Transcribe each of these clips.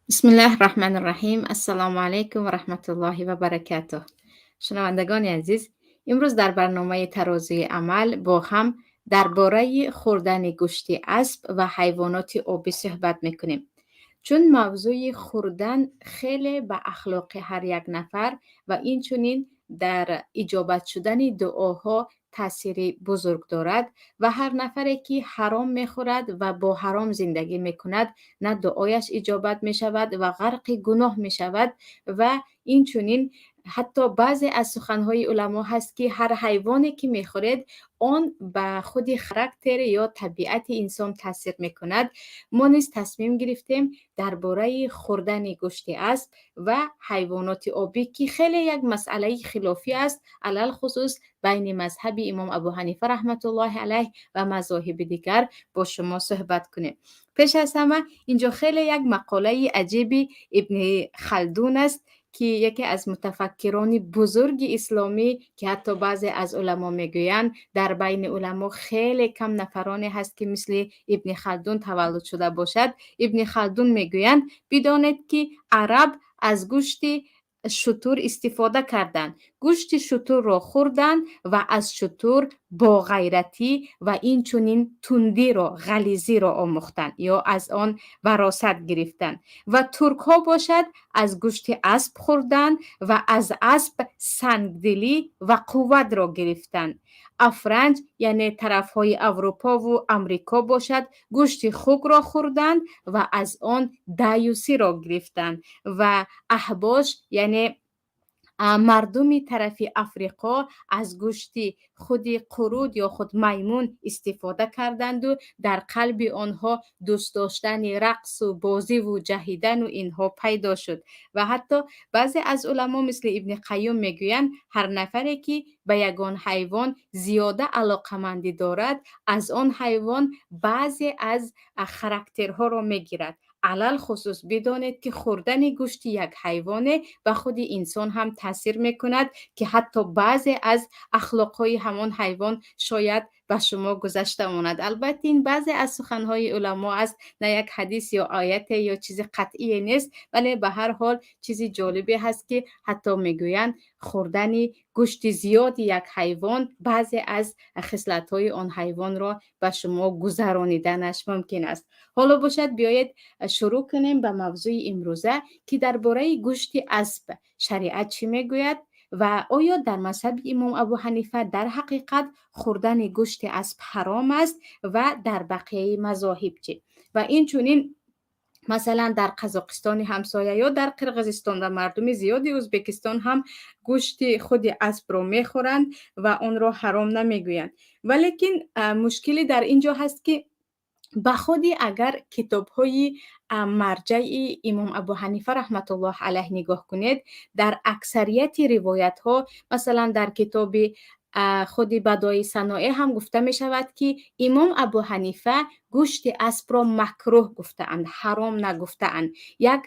بسم الله الرحمن الرحیم. السلام علیکم و رحمت الله و برکاته. شنوندگان عزیز، امروز در برنامه ترازوی عمل با هم درباره خوردن گوشت اسب و حیوانات آبی صحبت میکنیم. چون موضوع خوردن خیلی به اخلاق هر یک نفر و اینچنین در اجابت شدن دعاها تأثیری بزرگ دارد و هر نفری که حرام میخورد و با حرام زندگی میکند، نه دعایش اجابت می شود و غرق گناه می شود. و اینچنین حتی بعضی از سخنهای علما هست که هر حیوانی که میخورد آن به خود خراکتر یا طبیعت انسان تاثیر میکند. ما نیز تصمیم گرفتیم درباره خوردن گوشت اسب و حیوانات آبی که خیلی یک مسئله خلافی است، علل خصوص بین مذهب امام ابو حنیفه رحمت الله علیه و مذاهب دیگر، با شما صحبت کنیم. پیش از همه اینجا خیلی یک مقاله عجیبی ابن خلدون است که یکی از متفکران بزرگ اسلامی که حتی بعضی از علما میگویند در بین علما خیلی کم نفرانی هست که مثل ابن خلدون تولد شده باشد. ابن خلدون میگویند بدانید که عرب از گوشت شتر استفاده کردند، گوشت شتر را خوردند و از شتر با غیرتی و این چونین تندی را، غلیظی را آموختند یا از آن وراثت گرفتند. و ترک ها باشد از گوشت اسب خوردند و از اسب سنگدلی و قوت را گرفتند. افرنج یعنی طرف های اروپا و امریکا باشد گوشت خوک را خوردند و از آن دیوسی را گرفتند. و احباش یعنی مردم طرف افریقا از گوشت خود قرود یا خود میمون استفاده کردند و در قلب آنها دوست داشتن رقص و بازی و جهیدن و اینها پیدا شد. و حتی بعضی از علما مثل ابن قیم میگویند هر نفری که به یگان حیوان زیاده علاقمندی دارد، از آن حیوان بعضی از خراکترها را میگیرد. علل خصوص بدانید که خوردن گوشت یک حیوان به خود انسان هم تاثیر میکند که حتی بعضی از اخلاقهای همان حیوان شاید به شما گذشته ماند. البته این بعضی از سخنهای علما است، نه یک حدیث یا آیت یا چیز قطعی نیست، ولی به هر حال چیزی جالبی هست که حتی میگویند خوردن گوشت زیاد یک حیوان بعضی از خصلت‌های آن حیوان را به شما گذرانیدنش ممکن است. حالا باشد بیایید شروع کنیم به موضوع امروزه که درباره گوشت اسب شریعت چی میگوید و آیا در مذهب امام ابو حنیفه در حقیقت خوردن گوشت اسب حرام است و در بقیه مذاهب چی. و این چونین مثلا در قزاقستان همسایه یا در قرقیزستان و مردم زیادی ازبکستان هم گوشت خود اسب را میخورند و آن را حرام نمیگویند. ولیکن مشکلی در اینجا هست که به خودی اگر کتاب های مرجع امام ابو حنیفه رحمت الله علیه نگاه کنید، در اکثریت روایت ها مثلا در کتاب خود بدای صنایع هم گفته می شود که امام ابو حنیفه گوشت اسب را مکروه گفتند، حرام نگفتند. یک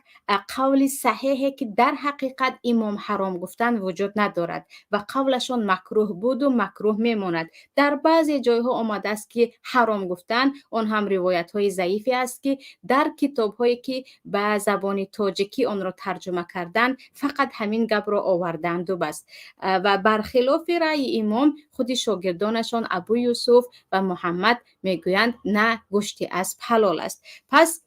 قول صحیحی که در حقیقت امام حرام گفتند وجود ندارد و قولشان مکروه بود و مکروه میماند. در بعضی جایها آمده است که حرام گفتند، آن هم روایت های ضعیفی است که در کتاب هایی که به زبان تاجیکی آن را ترجمه کردند فقط همین گپ را آوردند و بس. و برخلاف رأی امام خود شاگردانشان ابو یوسف و محمد میگویند نه، گوشت اسب حلال است. پس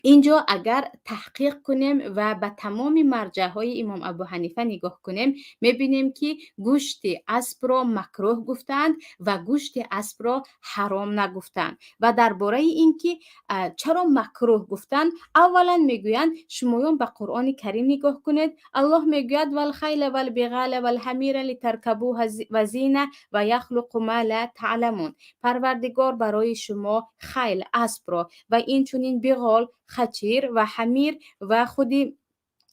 اینجا اگر تحقیق کنیم و به تمام مرجع های امام ابو حنیفه نگاه کنیم، میبینیم که گوشت اسب را مکروه گفتند و گوشت اسب را حرام نگفتند. و درباره اینکه چرا مکروه گفتند، اولا میگویند شمایان به قرآن کریم نگاه کنید، الله میگوید والخیل والبغال والحمیر لترکبوها وزینه و یخلق ما لا تعلمون. پروردگار برای شما خیل، اسب را و این چونین بغال، خچیر و حمیر و خودی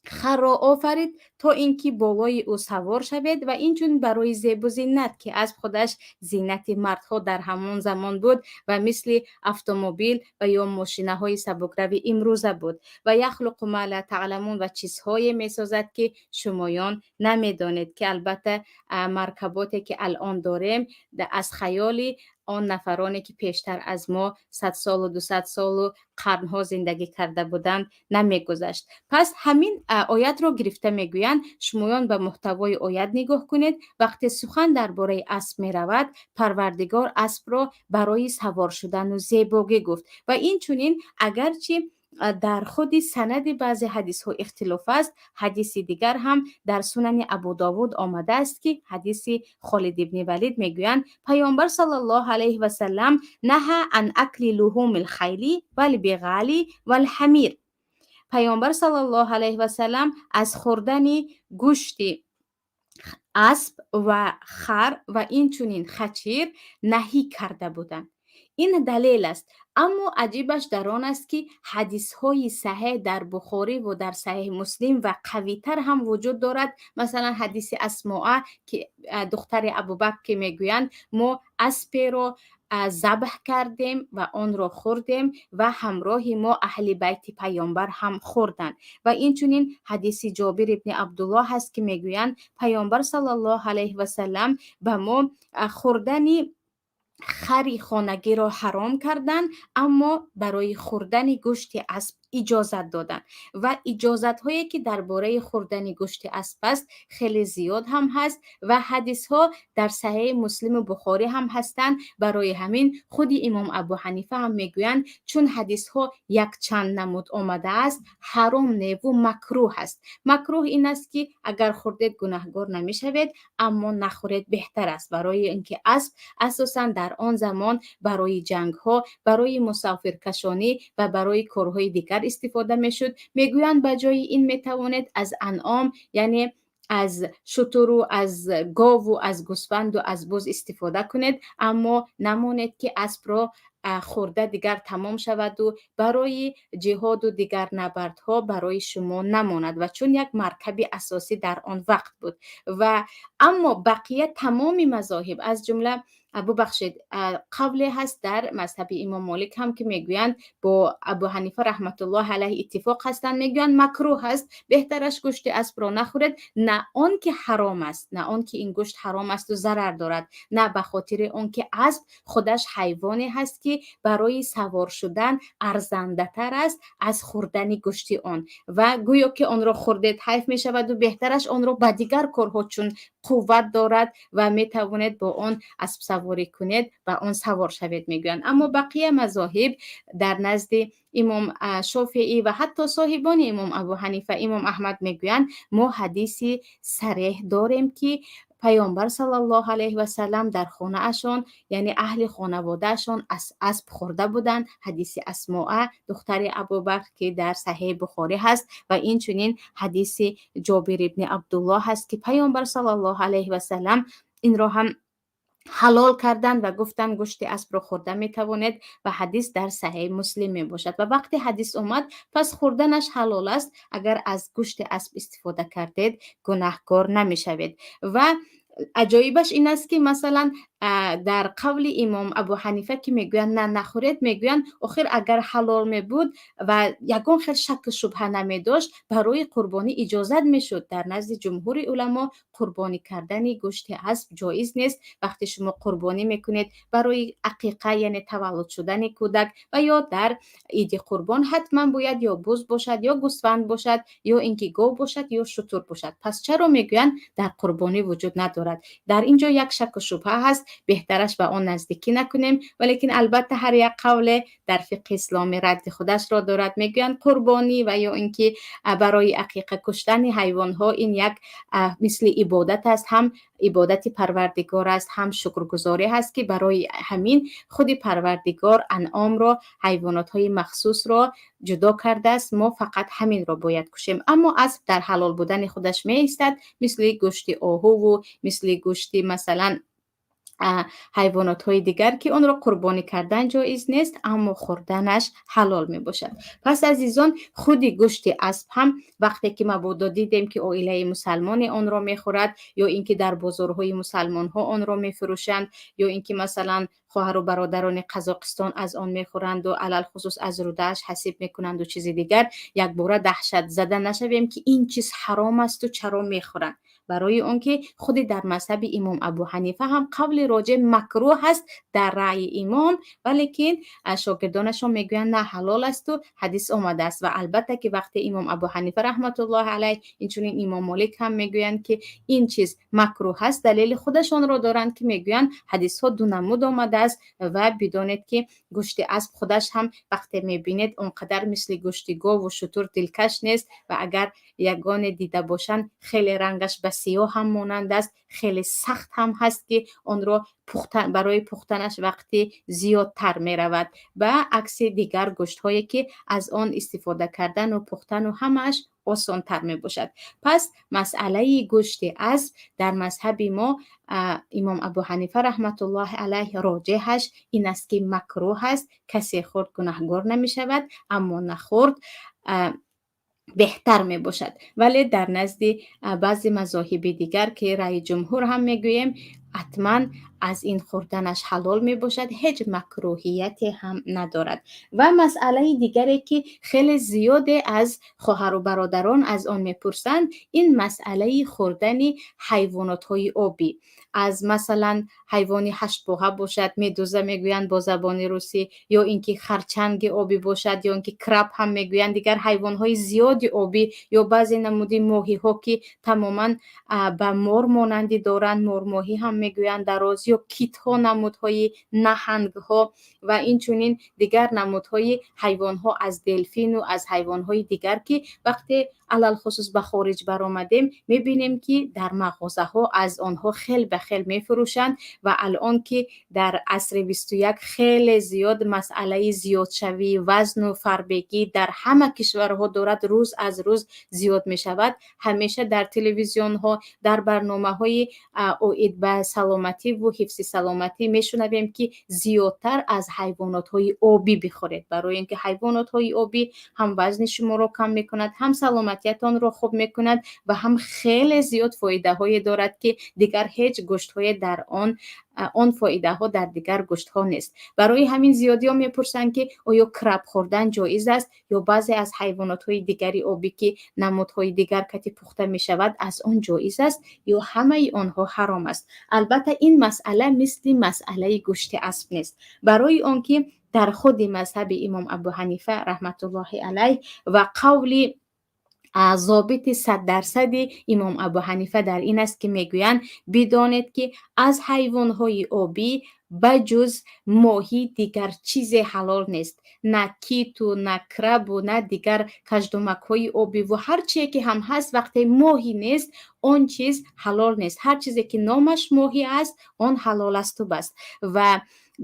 خر را آفرید تا اینکه بالای او سوار شوید و این چون برای زیب و زینت که از خودش زینت مردها در همان زمان بود و مثل اتومبیل و یا ماشینه های سبکروی امروزه بود. و یخلق ما لا تعلمون و چیزهای میسازد که شمایان نمیدانید، که البته مرکباتی که الان داریم از خیال آن نفرانی که پیشتر از ما 100 سال و 200 سال و قرنها زندگی کرده بودند نمیگذشت. پس همین آیت رو گرفته میگویند شمایان به محتوای آیت نگاه کنید. وقتی سخن درباره اسب می رود، پروردگار اسب را برای سوار شدن و زیبایی گفت و این چنین اگرچه در خود سند بعضی حدیث ها اختلاف است، حدیث دیگر هم در سنن ابو داود آمده است که حدیث خالد ابن ولید میگویند پیامبر صلی الله علیه و سلم نهى عن اکل لحوم الخیل والبغال والحمیر. پیامبر صلی الله علیه و سلم از خوردن گوشت اسب و خر و این چنین خچیر نهی کرده بودند. این دلیل است. اما عجیبش در آن است که حدیث های صحیح در بخاری و در صحیح مسلم و قوی تر هم وجود دارد. مثلا حدیث اسماء که دختر ابوبکر که میگویند ما اسب را ذبح کردیم و آن را خوردیم و همراه ما اهل بیت پیامبر هم خوردند. و این چنین حدیث جابر ابن عبدالله هست که میگویند پیامبر صلی الله علیه و سلم به ما خوردن خری خانگی را حرام کردند، اما برای خوردن گوشت اسب اجازت دادند. و اجازت هایی که درباره خوردن گوشت اسب است خیلی زیاد هم هست و حدیث ها در صحیح مسلم و بخاری هم هستند. برای همین خود امام ابو حنیفه هم میگویند چون حدیث ها یک چند نمود آمده است حرام نه و مکروه است. مکروه این است که اگر خوردید گناهگار نمیشوید، اما نخورید بهتر است، برای اینکه اسب اساساً در آن زمان برای جنگ ها، برای مسافرکشانی و برای کارهای دیگر استفاده میشد. میگویند بجای این میتوانید از انعام یعنی از شتر و از گاو و از گوسفند و از بز استفاده کنید، اما نمانید که اسب را خورده دیگر تمام شود و برای جهاد و دیگر نبردها برای شما نماند و چون یک مرکب اساسی در آن وقت بود. و اما بقیه تمام مذاهب از جمله ببخشید قولی هست در مذهب امام مالک هم که میگویند با ابو حنیفه رحمت الله علیه اتفاق هستند، میگویند مکروه است، بهترش گوشت اسب را نخورید، نه آن که حرام است، نه آن که این گوشت حرام است و ضرر دارد، نه به خاطر آن که اسب خودش حیوانی هست که برای سوار شدن ارزنده تر است از خوردن گوشت آن و گویا که آن را خوردید حیف می شود و بهترش آن را به دیگر کارها چون قوت دارد و می توانید با آن اسب سواری کنید و آن سوار شوید میگویند. اما بقیه مذاهب در نزد امام شافعی و حتی صاحبان امام ابو حنیفه امام احمد میگویند ما حدیثی صریح داریم که پیامبر صلی الله علیه و سلم در خانه اشان یعنی اهل خانواده اشان اسب خورده بودند. حدیث اسماء دختر ابوبکر که در صحیح بخاری هست و این چنین حدیث جابر ابن عبدالله هست که پیامبر صلی الله علیه و سلم این را هم حلال کردند و گفتند گوشت اسب را خورده می توانید و حدیث در صحیح مسلم می باشد. و وقتی حدیث اومد پس خوردنش حلال است، اگر از گوشت اسب استفاده کردید گناهکار نمی شوید. و عجایبش این است که مثلا در قول امام ابو حنیفه که میگویند نه نخورید، میگویند آخر اگر حلال می بود و یگان خیلی شک و شبهه نمی داشت برای قربانی اجازت می شد. در نزد جمهور علما قربانی کردن گوشت اسب جایز نیست. وقتی شما قربانی میکنید برای عقیقه یعنی تولد شدن کودک و یا در عید قربان حتما باید یا بز باشد یا گوسفند باشد یا اینکه گاو باشد یا شتر باشد. پس چرا میگویند در قربانی وجود ندارد؟ در اینجا یک شک و شبهه هست، بهترش به آن نزدیکی نکنیم. ولیکن البته هر یک قول در فقه اسلامی رد خودش را دارد. میگویند قربانی و یا اینکه برای عقیقه کشتن حیوان ها این یک مثل عبادت است، هم عبادت پروردگار است هم شکرگزاری است که برای همین خود پروردگار انعام را حیوانات های مخصوص را جدا کرده است، ما فقط همین را باید کشیم. اما اسب در حلال بودن خودش می ایستد، مثل گوشت آهو و مثل گوشت مثلا حیوانات های دیگر که اون را قربانی کردن جایز نیست اما خوردنش حلال می باشد. پس عزیزان خود گوشت اسب هم وقتی که مبادا دیدیم که عائله مسلمان اون را می خورد یا اینکه در بازارهای مسلمان ها اون را می فروشند یا اینکه مثلا خواهر و برادران قزاقستان از آن میخورند و علل خصوص از رودهش حسیب میکنند و چیزی دیگر، یک باره دهشت زده نشویم که این چیز حرام است و چرا میخورند. برای آنکه خود در مذهب امام ابو حنیفه هم قول راجع مکروه است در رأی امام، ولیکن شاگردانشان میگویند نه حلال است و حدیث آمده است. و البته که وقتی امام ابو حنیفه رحمت الله علیه، اینچنین امام مالک هم میگویند که این چیز مکروه است، دلیل خودشان را دارند که میگویند حدیث ها دو نمود آمده است و بدانید که گوشت اسب خودش هم وقتی میبینید اونقدر مثل گوشت گاو و شتر دلکش نیست و اگر یگان دیده باشند خیلی رنگش به سیاه هم مانند است، خیلی سخت هم هست که آن را برای پختنش وقتی زیادتر می رود و عکس دیگر گوشت هایی که از آن استفاده کردن و پختن و همش آسان تر می باشد. پس مسئله گوشت اسب در مذهب ما امام ابو حنیفه رحمت الله علیه راجحش این است که مکروه است، کسی خورد گناهگار نمی شود، اما نخورد بهتر می باشد. ولی در نزد بعضی مذاهب دیگر که رأی جمهور هم میگوییم حتما از این خوردنش حلال می باشد، هیچ مکروهیتی هم ندارد. و مسئله دیگری که خیلی زیاده از خواهر و برادران از آن میپرسند، این مسئله خوردن حیوانات های آبی، از مثلا حیوانی هشت پاهه باشد، میدوزه میگویند با زبان روسی، یا اینکه خرچنگ آبی باشد، یا اینکه کرب هم میگویند، دیگر حیوان های زیادی آبی، یا بعضی نمودی ماهی ها که تماما به مار مانندی دارند، مار ماهی هم میگویند دراز، یا کیت ها، نمودهای نهنگ ها و این چونین دیگر نمودهای حیوان ها از دلفین و از حیوان های دیگر که وقتی علل خصوص به خارج برآمدیم میبینیم که در مغازه ها از آنها خیل به خیل میفروشند و الان که در عصر 21 خیلی زیاد مسئله زیاد شوی وزن و فربگی در همه کشورها دارد روز از روز زیاد می شود. همیشه در تلویزیون ها، در برنامه های اوید به سلامتی و حفظ سلامتی میشنویم که زیادتر از حیوانات های آبی بخورید، برای اینکه حیوانات های آبی هم وزن شما را کم میکند، هم سلامتیتان را خوب میکند و هم خیلی زیاد فایده های دارد که دیگر هیچ گوشت های در آن فایده ها در دیگر گوشت ها نیست. برای همین زیادی ها میپرسند که آیا کرب خوردن جایز است یا بعضی از حیوانات های دیگری آبی که نمودهای دیگر که پخته می شود از آن جایز است یا همه آنها حرام است. البته این مسئله مثل مسئله گوشت اسب نیست، برای آنکه در خود مذهب امام ابو حنیفه رحمت الله علیه و قول ضابط 100% امام ابو حنیفه در این است که میگویند بدانید که از حیوانهای آبی بجز ماهی دیگر چیز حلال نیست، نه کیت و نه کرب و نه دیگر کژدمک های آبی و هر چیزی که هم هست وقتی ماهی نیست آن چیز حلال نیست. هر چیزی که نامش ماهی است آن حلال است و بس. و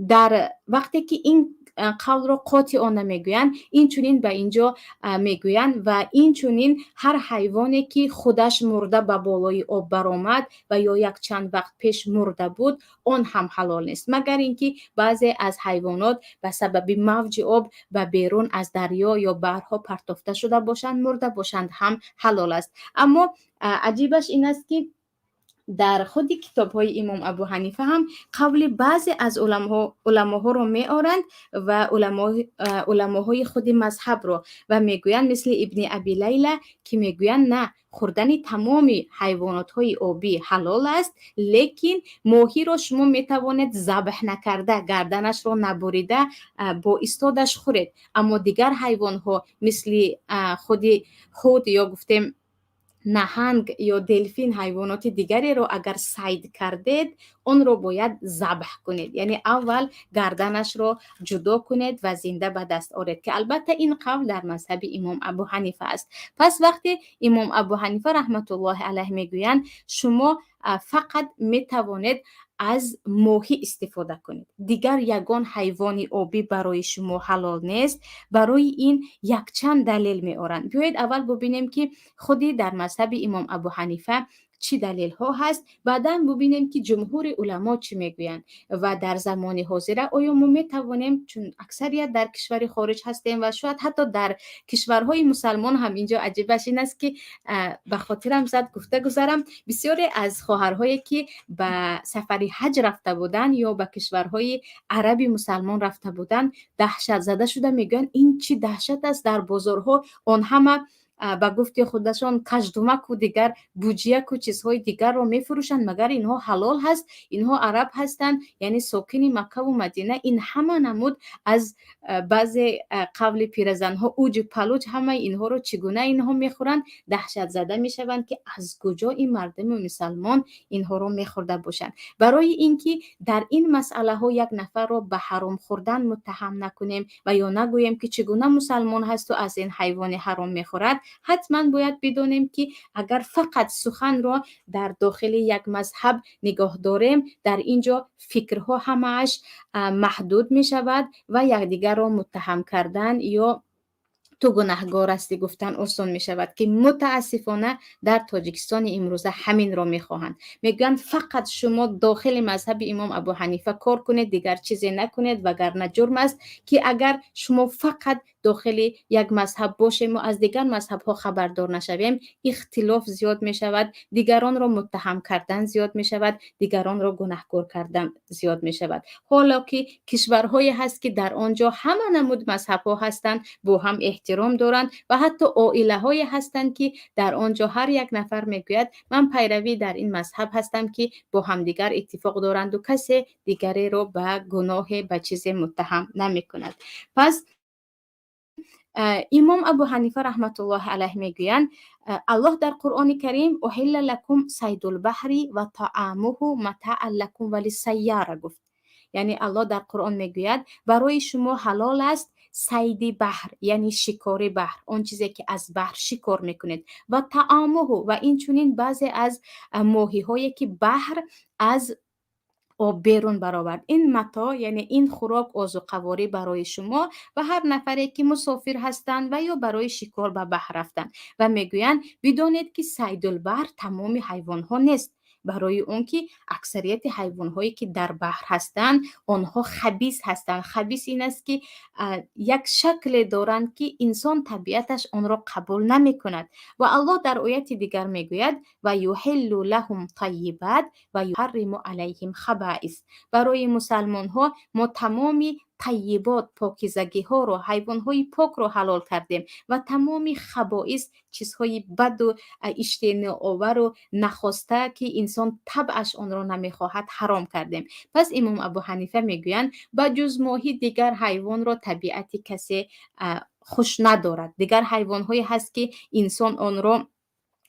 در وقتی که این قول را قاطع نمیگویند، این چونین به اینجا میگویند و این چونین هر حیوانی که خودش مرده به بالای آب برآمد و یا یک چند وقت پیش مرده بود آن هم حلال نیست، مگر اینکه بعضی از حیوانات به سبب موج آب به بیرون از دریا یا بحرها پرتافته شده باشند، مرده باشند، هم حلال است. اما عجیبش این است که در خود کتاب های امام ابو حنیفه هم قول بعضی از علماها رو می آرند و علماهای خود مذهب رو و میگویند مثل ابن ابی لیلا که میگویند نه، خوردن تمام حیوانات های آبی حلال است، لیکن ماهی رو شما میتوانید ذبح نکرده، گردنش رو نبریده با استادش خورید، اما دیگر حیوان ها مثل خود خود یا گفتیم نهنگ یا دلفین، حیوانات دیگری رو اگر صید کردید اون رو باید ذبح کنید، یعنی اول گردنش رو جدا کنید و زنده به دست آورید، که البته این قول در مذهب امام ابو حنیفه است. پس وقتی امام ابو حنیفه رحمت الله علیه میگویند شما فقط میتوانید از ماهی استفاده کنید، دیگر یگان حیوان آبی برای شما حلال نیست، برای این یک چند دلیل می آورند. بیایید اول ببینیم که خودی در مذهب امام ابو حنیفه چی دلیل ها هست. بعدا ببینیم که جمهور علما چی میگویند و در زمان حاضر آیا ما میتوانیم، چون اکثریت در کشور خارج هستیم و شاید حتی در کشورهای مسلمان هم، اینجا عجیبش این است که به خاطرم زد گفته گذارم بسیاری از خواهرهایی که به سفری حج رفته بودن یا به کشورهای عربی مسلمان رفته بودن دهشت زده شده، میگن این چی دهشت است، در بازارها آن همه با گفت خودشان کژدمک و دیگر بوجیک و چیزهای دیگر رو میفروشند، مگر اینها حلال هست؟ اینها عرب هستند، یعنی ساکن مکه و مدینه. این همه نمود از بعضی قول پیرزنها اوج پلوج، همه اینها رو چگونه اینها میخورند. دهشت زده میشوند که از کجا این مردم مسلمان اینها رو میخورده باشند. برای اینکه در این مسئله ها یک نفر رو به حرام خوردن متهم نکنیم و یا نگوییم که چگونه مسلمان هست و از این حیوان حرام میخورد، حتما باید بدونیم که اگر فقط سخن را در داخل یک مذهب نگاه داریم، در اینجا فکرها همش محدود می شود و یکدیگر را متهم کردن یا تو گناهگار هستی گفتن آسان می شود، که متاسفانه در تاجیکستان امروزه همین را می خواهند. میگن فقط شما داخل مذهب امام ابو حنیفه کار کنید، دیگر چیزی نکنید وگرنه جرم است. که اگر شما فقط داخل یک مذهب باشیم و از دیگر مذهب ها خبردار نشویم، اختلاف زیاد می شود، دیگران را متهم کردن زیاد می شود، دیگران را گناهکار کردن زیاد می شود. حالا که کشورهایی هست که در آنجا همه نمود مذهب ها هستند، با هم احترام دارند و حتی عائله های هستند که در آنجا هر یک نفر میگوید من پیروی در این مذهب هستم، که با هم دیگر اتفاق دارند و کسی دیگری را به گناه به چیز متهم نمی کند. پس امام ابو حنیفه رحمت الله علیه میگویند الله در قرآن کریم احل لکم صید البحر و طعامه متاعا لکم وللسیاره گفت. یعنی الله در قرآن میگوید برای شما حلال است صید بحر، یعنی شکار بحر، اون چیزی که از بحر شکار میکنید، و طعامه، و این چونین بعضی از ماهی هایی که بحر از آب بیرون برآورد. این متاع یعنی این خوراک آذوقه‌واری برای شما و هر نفری که مسافر هستند و یا برای شکار به بحر رفتن. و میگویند بدانید که صید البحر تمام حیوان ها نیست، برای اون که اکثریت حیوان هایی که در بحر هستند آنها خبیث هستند. خبیث این است که یک شکل دارند که انسان طبیعتش آن را قبول نمی کند. و الله در آیت دیگر میگوید و یحل لهم طیبات و یحرم علیهم خبائث. برای مسلمان ها ما تمامی طیبات، پاکیزگی ها رو، حیوان های پاک رو حلال کردیم و تمامی خبائث، چیزهای بد و اشتها آور و نخواسته که انسان طبعش آن را نمیخواهد حرام کردیم. پس امام ابو حنیفه میگویند با جز ماهی دیگر حیوان را طبیعت کسی خوش ندارد. دیگر حیوان هایی هست که انسان آن را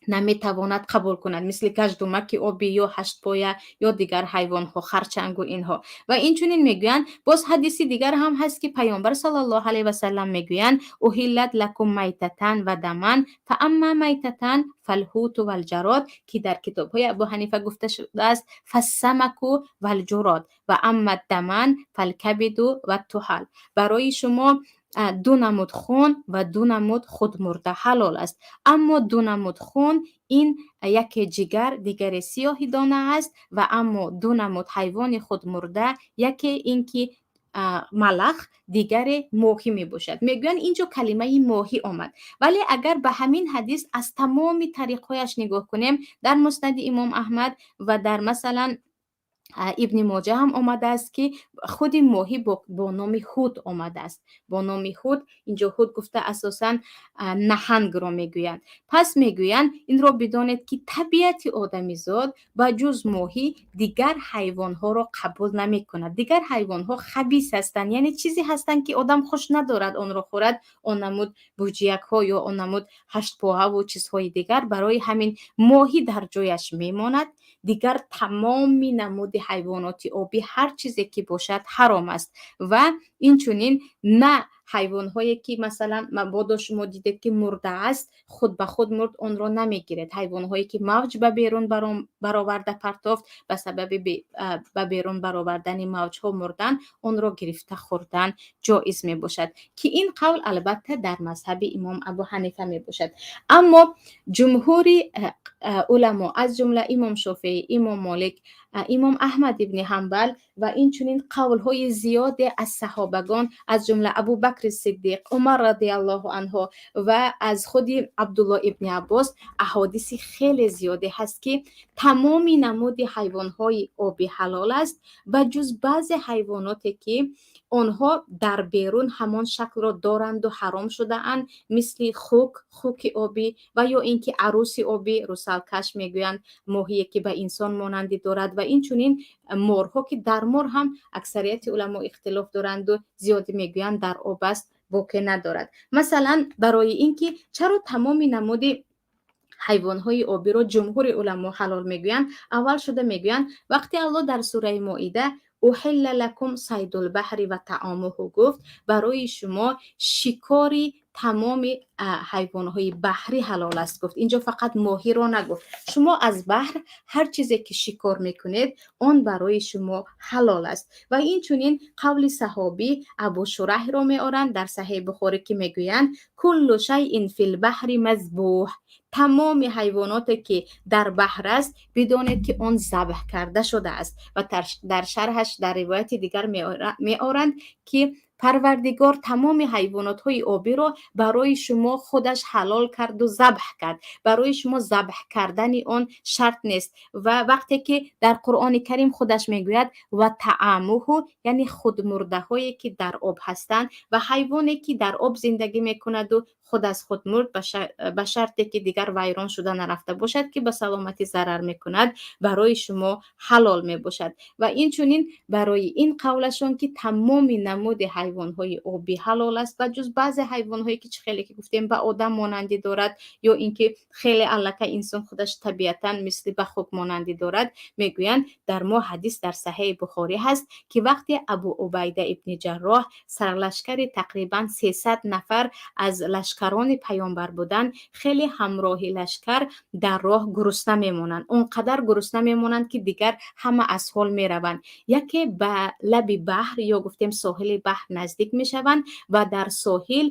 نمیتواند قبول کند، مثل کژدمک آبی یا هشت پایه یا دیگر حیوان ها، خرچنگ و اینها. و این چنین میگویند. باز حدیثی دیگر هم هست که پیامبر صلی الله علیه و سلم میگویند احلت لکم میتتان و دمان فاما میتتان فالحوت و الجراد، که در کتاب های ابو حنیفه گفته شده است فالسمک و الجراد و اما الدمان فالکبد و الطحال. برای شما دو نمود خون و دو نمود خودمرده حلال است، اما دو نمود خون این یک جگر دیگر سیاهی دانه است و اما دو نمود حیوان خودمرده یکی اینکه ملخ دیگر ماهی می باشد. میگویند اینجا کلمه ماهی آمد، ولی اگر به همین حدیث از تمام طریقهایش نگاه کنیم، در مسند امام احمد و در مثلا ابن ماجه هم آمده است که خود ماهی با نام حوت آمده است. با نام حوت، اینجا حوت گفته اساساً نهنگ را میگویند. پس میگویند این را بدانید که طبیعت آدمی زاد با جز ماهی دیگر حیوان ها را قبول نمی کند. دیگر حیوان ها خبیث هستند، یعنی چیزی هستند که آدم خوش ندارد آن را خورد، آن نمود بوجیک ها یا آن نمود هشت پاها و چیزهای دیگر. برای همین ماهی در جایش میماند. دیگر تمام نمود حیوانات آبی هر چیزی که باشد حرام است و این چنین نه حیوان‌هایی که مثلا مبادا شما دیدید که مرده است خود به خود مرد، اون را نمیگیرید. حیوان‌هایی که موج به بیرون برآورده پرتافت به سبب به بیرون برآوردن موج‌ها مردن، اون را گرفته خوردن جایز می باشد، که این قول البته در مذهب امام ابو حنیفه می باشد. اما جمهوری علما از جمله امام شافعی، امام مالک، امام احمد ابن حنبل و این چنین قول‌های زیاد از صحابگان از جمله ابو بکر صدیق، عمر رضی الله عنه و از خود عبدالله ابن عباس احادیث خیلی زیاده هست که تمام نمود حیوان‌های آبی حلال است و جز بعضی حیواناتی که آنها در بیرون همان شکل را دارند و حرام شده اند، مثل خوک آبی و یا اینکه عروس آبی، رسالکش میگویند، ماهی که به انسان مانندی دارد و این چنین مارها که در مار هم اکثریت علما اختلاف دارند و زیادی میگویند در آب است، باقی ندارد. مثلا برای اینکه چرا تمام نمود حیوان‌های آبی را جمهور علما حلال میگویند، اول شده میگویند وقتی الله در سوره مائده احل لکم صید البحر و طعامه گفت، برای شما شکاری تمام حیوان‌های بحری حلال است گفت. اینجا فقط ماهی را نگفت. شما از بحر هر چیزی که شکار میکنید آن برای شما حلال است. و این چنین قول صحابی ابو شریح را میارند در صحیح بخاری که میگویند کل شیء فی البحر مذبوح، تمام حیواناتی که در بحر است بدانید که آن ذبح کرده شده است. و در شرحش در روایت دیگر میارند که پروردگار تمام حیوانات های آبی را برای شما خودش حلال کرد و ذبح کرد. برای شما ذبح کردن آن شرط نیست. و وقتی که در قرآن کریم خودش میگوید و طعامه، یعنی خود مرده هایی که در آب هستند و حیوانی که در آب زندگی میکند و خود از خود مرد به شرطی که دیگر ویران شده نرفته باشد که به سلامتی ضرر میکند، برای شما حلال می باشد. و این چنین برای این قولشون که تمام نمود حیوان‌های آبی حلال است و جز بعضی حیوان‌هایی که خیلی که گفتیم به آدم مانندی دارد یا اینکه خیلی الکه انسان خودش طبیعتاً مثل به خوک مانندی دارد، میگویند در ما حدیث در صحیح بخاری هست که وقتی ابو عبیده ابن جراح سرلشکر تقریباً 300 نفر از لشکران پیامبر بودند، خیلی همراهی لشکر در راه گرسنه میمونند، اونقدر گرسنه میمونند که دیگر همه از حال میروند. یکی به لب بحر یا گفتیم ساحل بحر نزدیک میشوند و در ساحل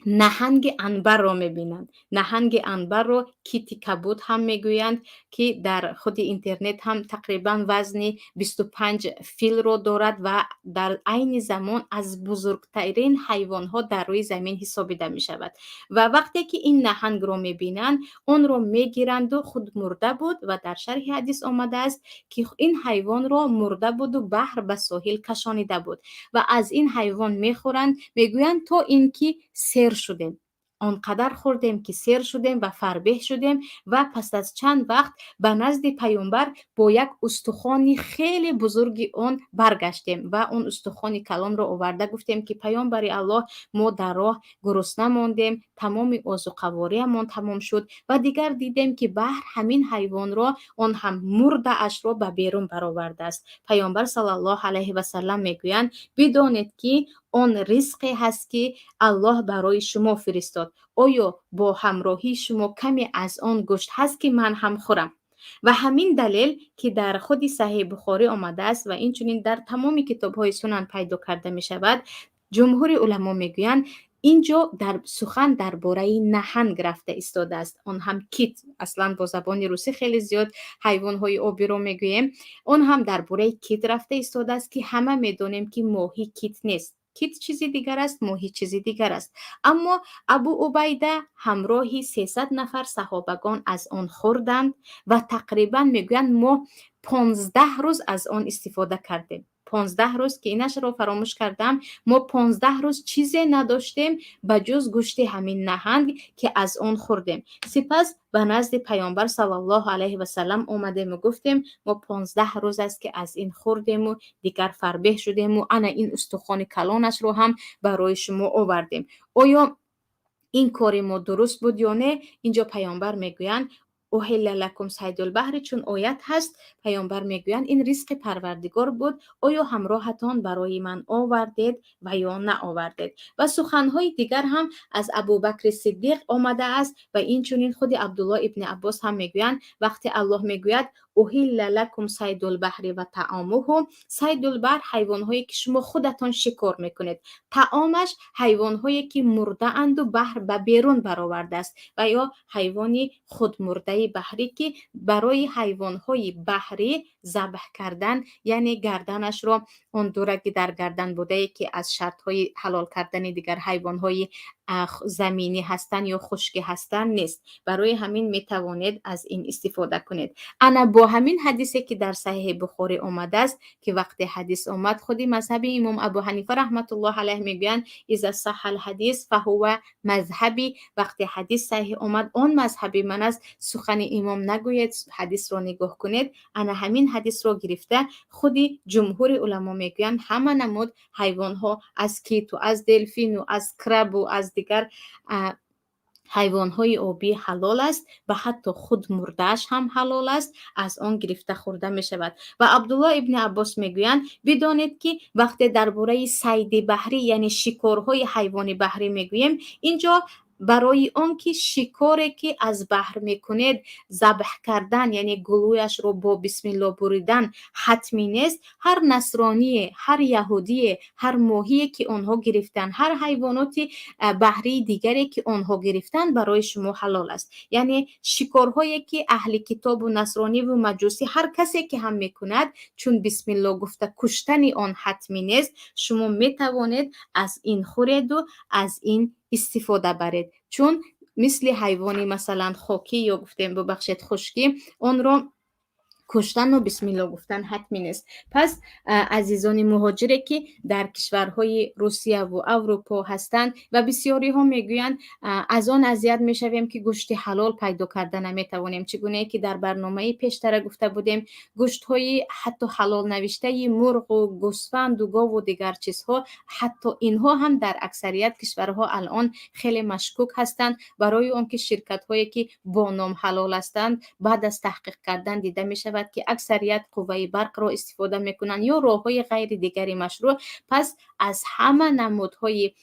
نهنگ عنبر را میبینند. نهنگ عنبر را کیتی کبود هم میگویند که در خود اینترنت هم تقریبا وزن 25 فیل را دارد و در عین زمان از بزرگترین حیوان ها در روی زمین حسابیده می شود. و وقتی که این نهنگ را میبینند اون را میگیرند و خود مرده بود و در شرح حدیث آمده است که این حیوان را مرده بود و بحر به ساحل کشانیده بود و از این حیوان میخورند. میگویند تا اینکه سیر شدیم، آنقدر خوردیم که سیر شدیم و فربه شدیم و پس از چند وقت به نزد پیامبر با یک استخوان خیلی بزرگی اون برگشتیم و اون استخوان کلام رو آورده گفتیم که پیامبر الله ما در راه گرسنه ماندیم، تمام آذوقه‌واریمون تمام شد و دیگر دیدیم که بحر همین حیوان را اون هم مرده اش را به بیرون برآورده است. پیامبر صلی الله علیه و سلم میگویند بدانید که آن رزقی هست که الله برای شما فرستاد. آیا با همراهی شما کمی از آن گوشت هست که من هم خورم؟ و همین دلیل که در خود صحیح بخاری آمده است و این چنین در تمام کتاب های سنن پیدا کرده می شود، جمهور علما میگویند اینجا در سخن درباره نهنگ رفته ایستاده است. آن هم کیت، اصلا با زبان روسی خیلی زیاد حیوان های آبی رو میگوییم، اون هم درباره کیت رفته ایستاده است که همه میدونیم که ماهی کیت نیست. کیت چیزی دیگر است، ماهی چیزی دیگر است. اما ابو عبیده همراهی 300 نفر صحابگان از آن خوردند و تقریبا میگویند ما 15 روز از آن استفاده کردیم. 15 روز که اینش رو فراموش کردم، ما 15 روز چیزی نداشتیم به جز گوشت همین نهنگ که از آن خوردیم. سپس به نزد پیامبر صلی الله علیه و سلم اومدیم و گفتیم ما 15 روز است که از این خوردیم و دیگر فربه شدیم و انا این استخوان کلانش رو هم برای شما آوردیم. آیا این کار ما درست بود یا نه؟ اینجا پیامبر میگویند اوهل لکم صید البحر، چون آیت هست پیامبر میگویند این رزق پروردگار بود، آیا همراهتان برای من آوردید و یا نه آوردید. و سخنهای دیگر هم از ابوبکر صدیق آمده است و این چنین خود عبدالله ابن عباس هم میگویند وقتی الله میگوید اوهل لکم صید البحر و طعامه، صید البحر حیوانهایی که شما خودتان شکار میکنید، طعامش حیوانهایی که مرده اند و بحر به بیرون برآورده است، و یا حیوانی خود مرده بحری که برای حیوانهای بحری ذبح کردن، یعنی گردنش را اون دوره که در گردن بوده که از شرط های حلال کردن دیگر حیوانهای زمینی هستند یا خشکی هستند نیست. برای همین می توانید از این استفاده کنید. انا با همین حدیثی که در صحیح بخاری آمده است که وقتی حدیث آمد خودی مذهب امام ابو حنیفه رحمت الله علیه میگویند اذا صح الحدیث فهو مذهبی، وقتی حدیث صحیح آمد آن مذهبی من است، سخن امام نگوید، حدیث را نگاه کنید. انا همین حدیث را گرفته خودی جمهور علما میگویند همه نمود حیوان ها از کیت و از دلفین و از کرب و از دیگر حیوانهای آبی حلال است و حتی خود مردهش هم حلال است، از آن گرفته خورده می شود. و عبدالله ابن عباس میگویند بدانید که وقتی درباره صید بحری یعنی شکارهای حیوان بحری میگوییم، اینجا برای آن که شکاری که از بحر میکنید ذبح کردن یعنی گلویش رو با بسم الله بریدن حتمی نیست. هر نصرانی، هر یهودی، هر ماهی که آنها گرفتن، هر حیوانات بحری دیگری که آنها گرفتن برای شما حلال است. یعنی شکارهایی که اهل کتاب و نصرانی و مجوسی هر کسی که هم میکند چون بسم الله گفته کشتن آن حتمی نیست، شما میتوانید از این خورید و از این استفاده برید، چون مثل حیوانی مثلا خاکی یا گفتیم ببخشید خشکی آن را کشتن و بسم الله گفتن حتمی نیست. پس عزیزان مهاجری که در کشورهای روسیه و اروپا هستند و بسیاری ها میگویند از آن اذیت میشویم که گوشت حلال پیدا کرده نمیتوانیم، چگونه که در برنامه پیشتر گفته بودیم گوشت های حتی حلال نوشته مرغ و گوسفند و گاو و دیگر چیزها، حتی اینها هم در اکثریت کشورها الان خیلی مشکوک هستند، برای آنکه شرکت هایی که با نام حلال هستند بعد از تحقیق کردن دیده می شود که اکثریت قوه برق را استفاده میکنن یا راههای غیر دیگری مشروع. پس از همه نمودهای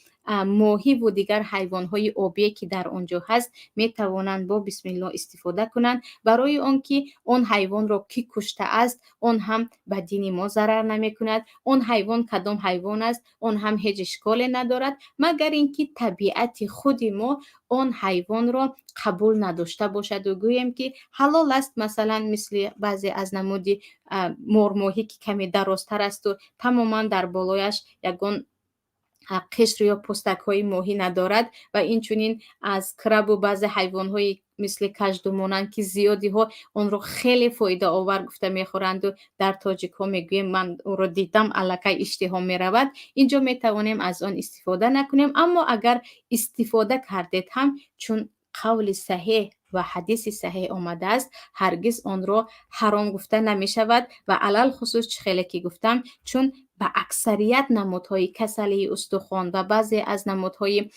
ماهی و دیگر حیوانهای آبی که در آنجا هست می توانند با بسم الله استفاده کنند، برای آنکه اون حیوان را کی کشته است اون هم به دین ما ضرر نمی کند، اون حیوان کدام حیوان است اون هم هیچ اشکالی ندارد، مگر اینکه طبیعت خود ما اون حیوان را قبول نداشته باشد و گوییم که حلال است، مثلا مثل بعضی از نمودی مرماهی که کمی درازتر است و تماما در بالایش یگان قشر یا پوستک های ماهی ندارد، و این چونین از کرب و بعض حیوان های مثل کژدمانند که زیادی ها اون رو خیلی فایده آور گفته میخورند و در تاجیک ها میگویم من اون رو دیدم الکی اشتها میرود، اینجا میتوانیم از آن استفاده نکنیم. اما اگر استفاده کردید هم چون قول صحیح و حدیث صحیح آمده است هرگز آن را حرام گفته نمی شود، و علل خصوص خیلی که گفتم چون به اکثریت نمودهای کسلی استخوان و بعضی از نمودهای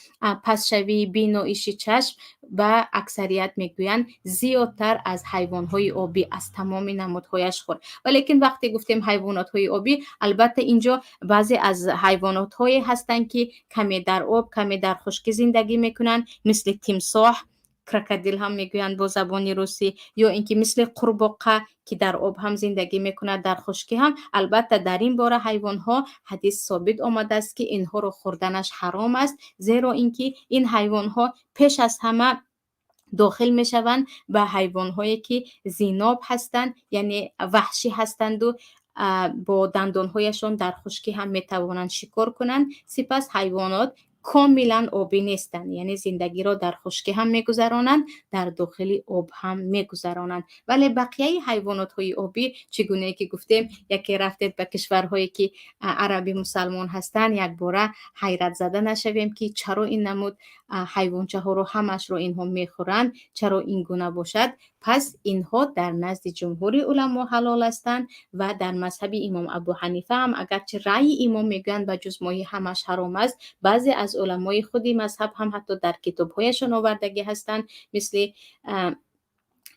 پسشوی بین و ایشی چشم و اکثریت میگویند زیادتر از حیوانهای آبی از تمام نمودهایش خورد. ولیکن وقتی گفتیم حیوانات آبی، البته اینجا بعضی از حیوانات هایی هستند که کمی در آب کمی در خشکی زندگی میکنند، مثل تمساح، کراکودیل هم میگویند با زبان روسی، یا اینکه مثل قورباغه که در آب هم زندگی میکند در خشکی هم. البته در این باره حیوان ها حدیث ثابت آمده است که اینها رو خوردنش حرام است، زیرا اینکه این حیوان ها پیش از همه داخل می شوند به حیوان هایی که زیناب هستند یعنی وحشی هستند و با دندان هایشان در خشکی هم می توانند شکار کنند. سپس حیوانات کاملا آبی نیستند، یعنی زندگی را در خشکی هم میگذرانند در داخل آب هم میگذرانند. ولی بقیه حیوانات های آبی چگونه که گفتیم یکی رفتید به کشورهایی که عربی مسلمان هستند یک باره حیرت زده نشویم که چرا این نمود حیوانچه ها رو همش رو اینها میخورند، چرا این گونه باشد. پس اینها در نزد جمهور علما حلال هستند و در مذهب امام ابو حنیفه هم اگرچه رأی امام میگن به جز ماهی همش حرام است، بعضی از علمای خودی مذهب هم حتی در کتابهایشان آوردگی هستند، مثل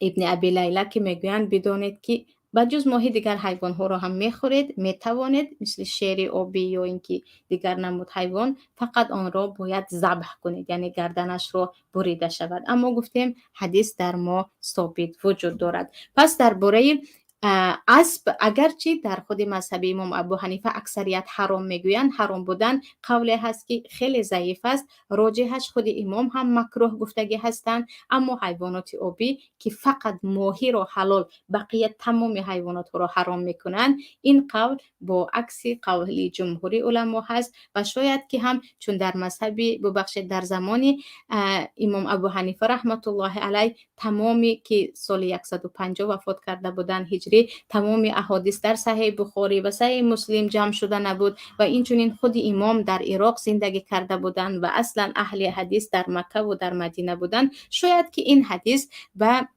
ابن ابی لیلا که میگویند بدانید که بجز ماهی دیگر حیوان ها را هم میخورید، میتوانید مثل شیر آبی یا اینکه دیگر نمود حیوان فقط آن را باید ذبح کنید، یعنی گردنش را بریده شود. اما گفتیم حدیث در ما ثابت وجود دارد. پس درباره اسب، اگرچه در خود مذهب امام ابو حنیفه اکثریت حرام میگویند، حرام بودن قولی هست که خیلی ضعیف است، راجحش خود امام هم مکروه گفتگی هستند. اما حیوانات آبی که فقط ماهی را حلال، بقیه تمام حیوانات را حرام میکنند، این قول با عکس قول جمهوری علما هست و شاید که هم چون در مذهب ببخشید در زمان امام ابو حنیفه رحمت الله علیه تمامی که سال 150 وفات کرده بودند هجری، تمام احادیث در صحیح بخاری و صحیح مسلم جمع شده نبود و اینچنین خود امام در عراق زندگی کرده بودند و اصلا اهل حدیث در مکه و در مدینه بودند. شاید که این حدیث به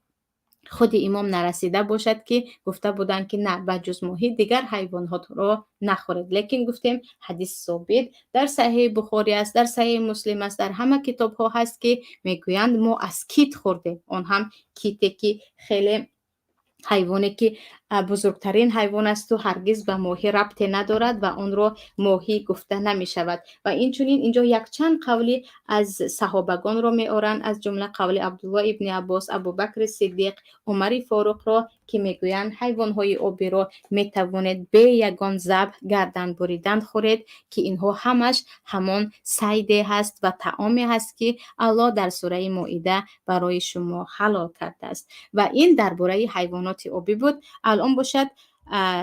خود امام نرسیده باشد که گفته بودند که نه، بجز ماهی دیگر حیوانات را نخورید. لیکن گفتیم حدیث ثابت در صحیح بخاری است، در صحیح مسلم است، در همه کتاب ها هست که میگویند ما از کیت خوردیم. آن هم کیتی که خیلی حیوانی که بزرگترین حیوان است و هرگز به ماهی ربطی ندارد و آن را ماهی گفته نمی شود. و اینچنین اینجا یک چند قولی از صحابگان را می آورند، از جمله قول عبدالله ابن عباس، ابوبکر صدیق، عمر فاروق را که میگویند حیوان های آبی را می توانید به یگان ذبح گردن بریدن خورید که اینها همش همان صیدی هست و طعامی هست که الله در سوره مائده برای شما حلال کرده است. و این درباره حیوانات آبی بود. الان باشد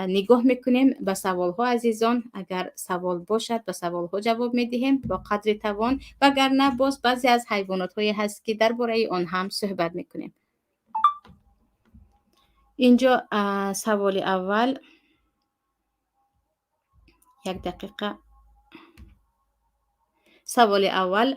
نگاه میکنیم به سوال ها عزیزان. اگر سوال باشد به سوال ها جواب میدهیم با قدر توان، وگرنه باز بعضی از حیوانات هایی هست که درباره آن هم صحبت میکنیم. اینجا سوال اول، یک دقیقه. سوال اول: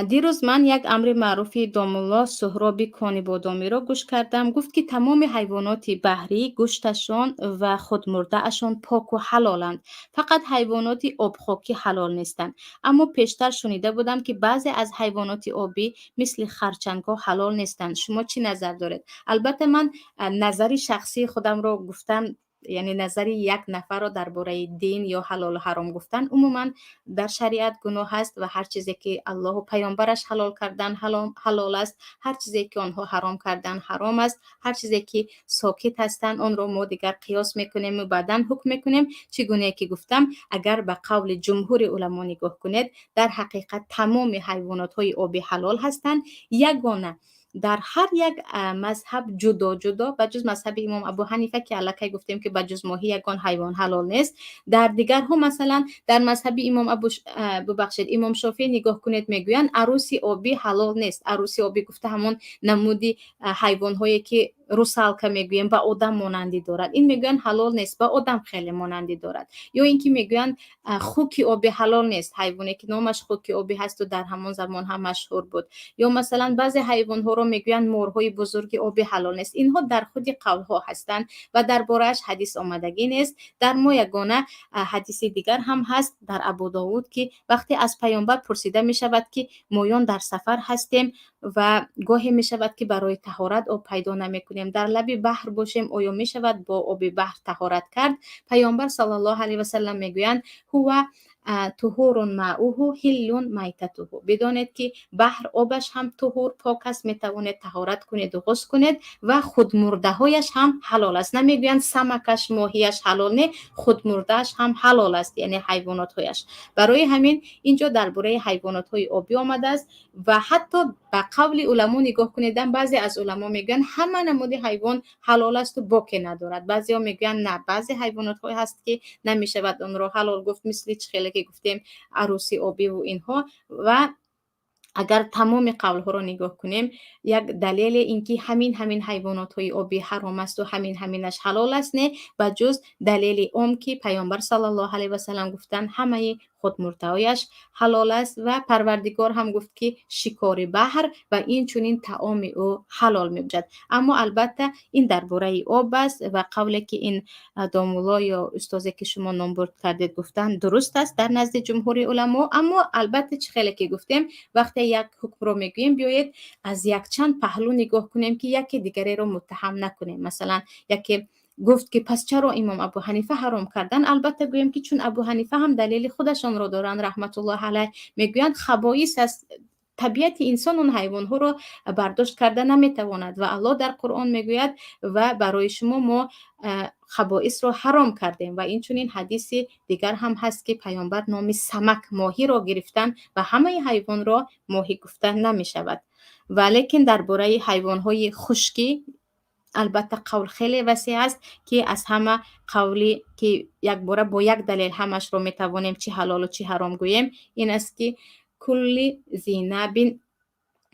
دیروز من یک امر معروفی دامالله سهرابی کانی بادامی را گوش کردم. گفت که تمام حیوانات بحری گوشتشان و خودمرده اشان پاک و حلالند، فقط حیوانات آبخاکی حلال نیستند. اما پیشتر شنیده بودم که بعضی از حیوانات آبی مثل خرچنگ ها حلال نیستند. شما چی نظر دارید؟ البته من نظری شخصی خودم را گفتم، یعنی نظری یک نفر را درباره دین یا حلال و حرام گفتن. عموما در شریعت گناه است و هر چیزی که الله و پیامبرش حلال کردن حلال است، هر چیزی که آنها حرام کردن حرام است. هر چیزی که ساکت هستند آن را ما دیگر قیاس میکنیم و بعداً حکم میکنیم. چگونه که گفتم، اگر به قول جمهور علما نگاه کنید، در حقیقت تمام حیوانات های آبی حلال هستند. یگانه در هر یک مذهب جدا جدا، بجز مذهب امام ابو حنیفه که الکی گفتیم که بجز ماهی یگان حیوان حلال نیست، در دیگر ها مثلا در مذهب امام ببخشید امام شافعی نگاه کنید میگویند عروسی آبی حلال نیست. عروسی آبی گفته همون نمودی حیوان هایی که روسالکا میگویم با آدم مانندی دارد، این میگویند حلال نیست، با آدم خیلی مانندی دارد. یا اینکه میگویند خوک آبی حلال نیست، حیوانی که نامش خوک آبی هست و در همان زمان هم مشهور بود. یا مثلا بعضی حیوان ها رو میگویند مورهای بزرگ آبی حلال نیست. اینها در خود قول ها هستند و درباره‌اش حدیث آمدگی نیست. در ما یگانه حدیث دیگر هم هست در ابو داود که وقتی از پیامبر پرسیده می شود که مایان در سفر هستیم و گاهی می شود که برای طهارت آب پیدا نمی کنیم، در لب بحر باشیم، آیا می شود با آب بحر طهارت کرد؟ پیامبر صلی الله علیه و سلم میگویند هو طهور ماؤه حل میتته. بدانید که بحر آبش هم طهور پاک است، می توانید طهارت کنید و غسل کنید و خود مرده هایش هم حلال است. نمیگویند سمکش ماهیش حلال نه، خود مردهش هم حلال است، یعنی حیوانات هایش. برای همین اینجا درباره حیوانات های آبی آمده است و حتی به قول علما نگاه کنیدن، بعضی از علما میگن همه نمود حیوان حلال است و باکی ندارد. بعضی ها میگن نه، بعضی حیوانات های هست که نمیشود اون رو حلال گفت، مثل چخیله که گفتیم عروسی آبی و اینها. و اگر تمام قول ها رو نگاه کنیم، یک دلیل اینکه همین حیوانات های آبی حرام است و همینش حلال است نه، بجز دلیل عام که پیامبر صلی الله علیه و سلم گفتن همه خود مرتویش حلال است و پروردگار هم گفت که شکار بحر و این چنین طعام او حلال می باشد. اما البته این درباره آب است و قولی که این دامولا یا استاذی که شما نام برد کردید گفتن درست است در نزد جمهور علما. اما البته چه خیلی که گفتیم وقتی یک حکم رو میگوییم بیایید از یک چند پهلو نگاه کنیم که یکی دیگری رو متهم نکنیم. مثلا یکی گفت که پس چرا امام ابو حنیفه حرام کردن؟ البته گویم که چون ابو حنیفه هم دلیل خودشان رو دارن رحمت الله علیه. میگویند خبایث است، طبیعت انسان اون حیوان ها رو برداشت کرده نمیتواند و الله در قرآن میگوید و برای شما ما خبائث رو حرام کردیم. و این چنین حدیث دیگر هم هست که پیامبر نام سمک ماهی را گرفتن و همه حیوان را ماهی گفتن نمی شود. ولیکن درباره حیوان های خشکی البته قول خیلی وسیع است که از همه قولی که یک باره با یک دلیل همش رو میتوانیم چی حلال و چی حرام گوییم این است که کلی زینبین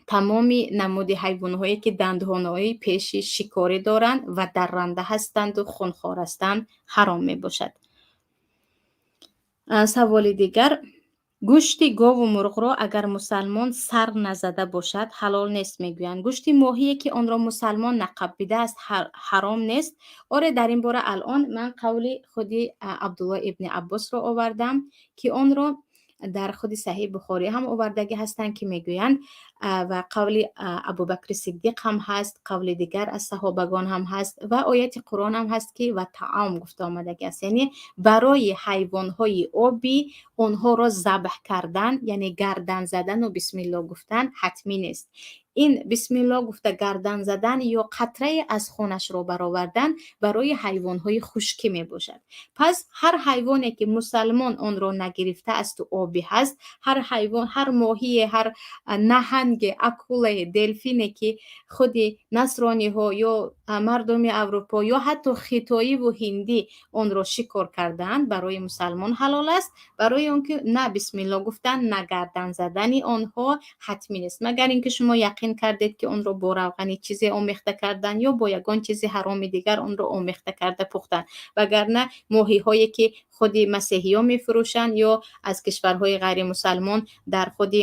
تمام نمود حیوان هایی که دندانهای پیشی شکاری دارند و درنده هستند و خونخوار هستند حرام می باشد. سوال دیگر، گوشت گاو و مرغ را اگر مسلمان سر نزده باشد حلال نیست میگویند. گوشت ماهی که آن را مسلمان نقبیده است حرام نیست. آره در این باره الان من قول خودی عبدالله ابن عباس را آوردم که آن را در خود صحیح بخاری هم آوردگی هستند که میگویند و قول ابوبکر صدیق هم هست، قول دیگر از صحابگان هم هست و آیت قرآن هم هست که و طعام گفته آمدگی است، یعنی برای حیوانهای آبی اونها را ذبح کردن یعنی گردن زدن و بسم الله گفتن حتمی نیست. این بسم الله گفته گردن زدن یا قطره از خونش را برآوردن برای حیوانهای خشکی می باشد. پس هر حیوانی که مسلمان آن را نگرفته است و آبی هست، هر حیوان، هر ماهی، هر نهنگ، اکوله، دلفینی که خود نصرانی ها یا مردم اروپا یا حتی خیتایی و هندی آن را شکار کردن برای مسلمان حلال است. برای اون که نه بسم الله گفتن نه گردن زدنی آنها حتمی نیست، مگر اینکه شما یقین کردید که اون رو با روغنی چیزی آمیخته کردن یا با یگان چیزی حرام دیگر اون رو آمیخته کرده پختن. وگرنه ماهی هایی که خود مسیحی ها می فروشن یا از کشورهای غیر مسلمان در خود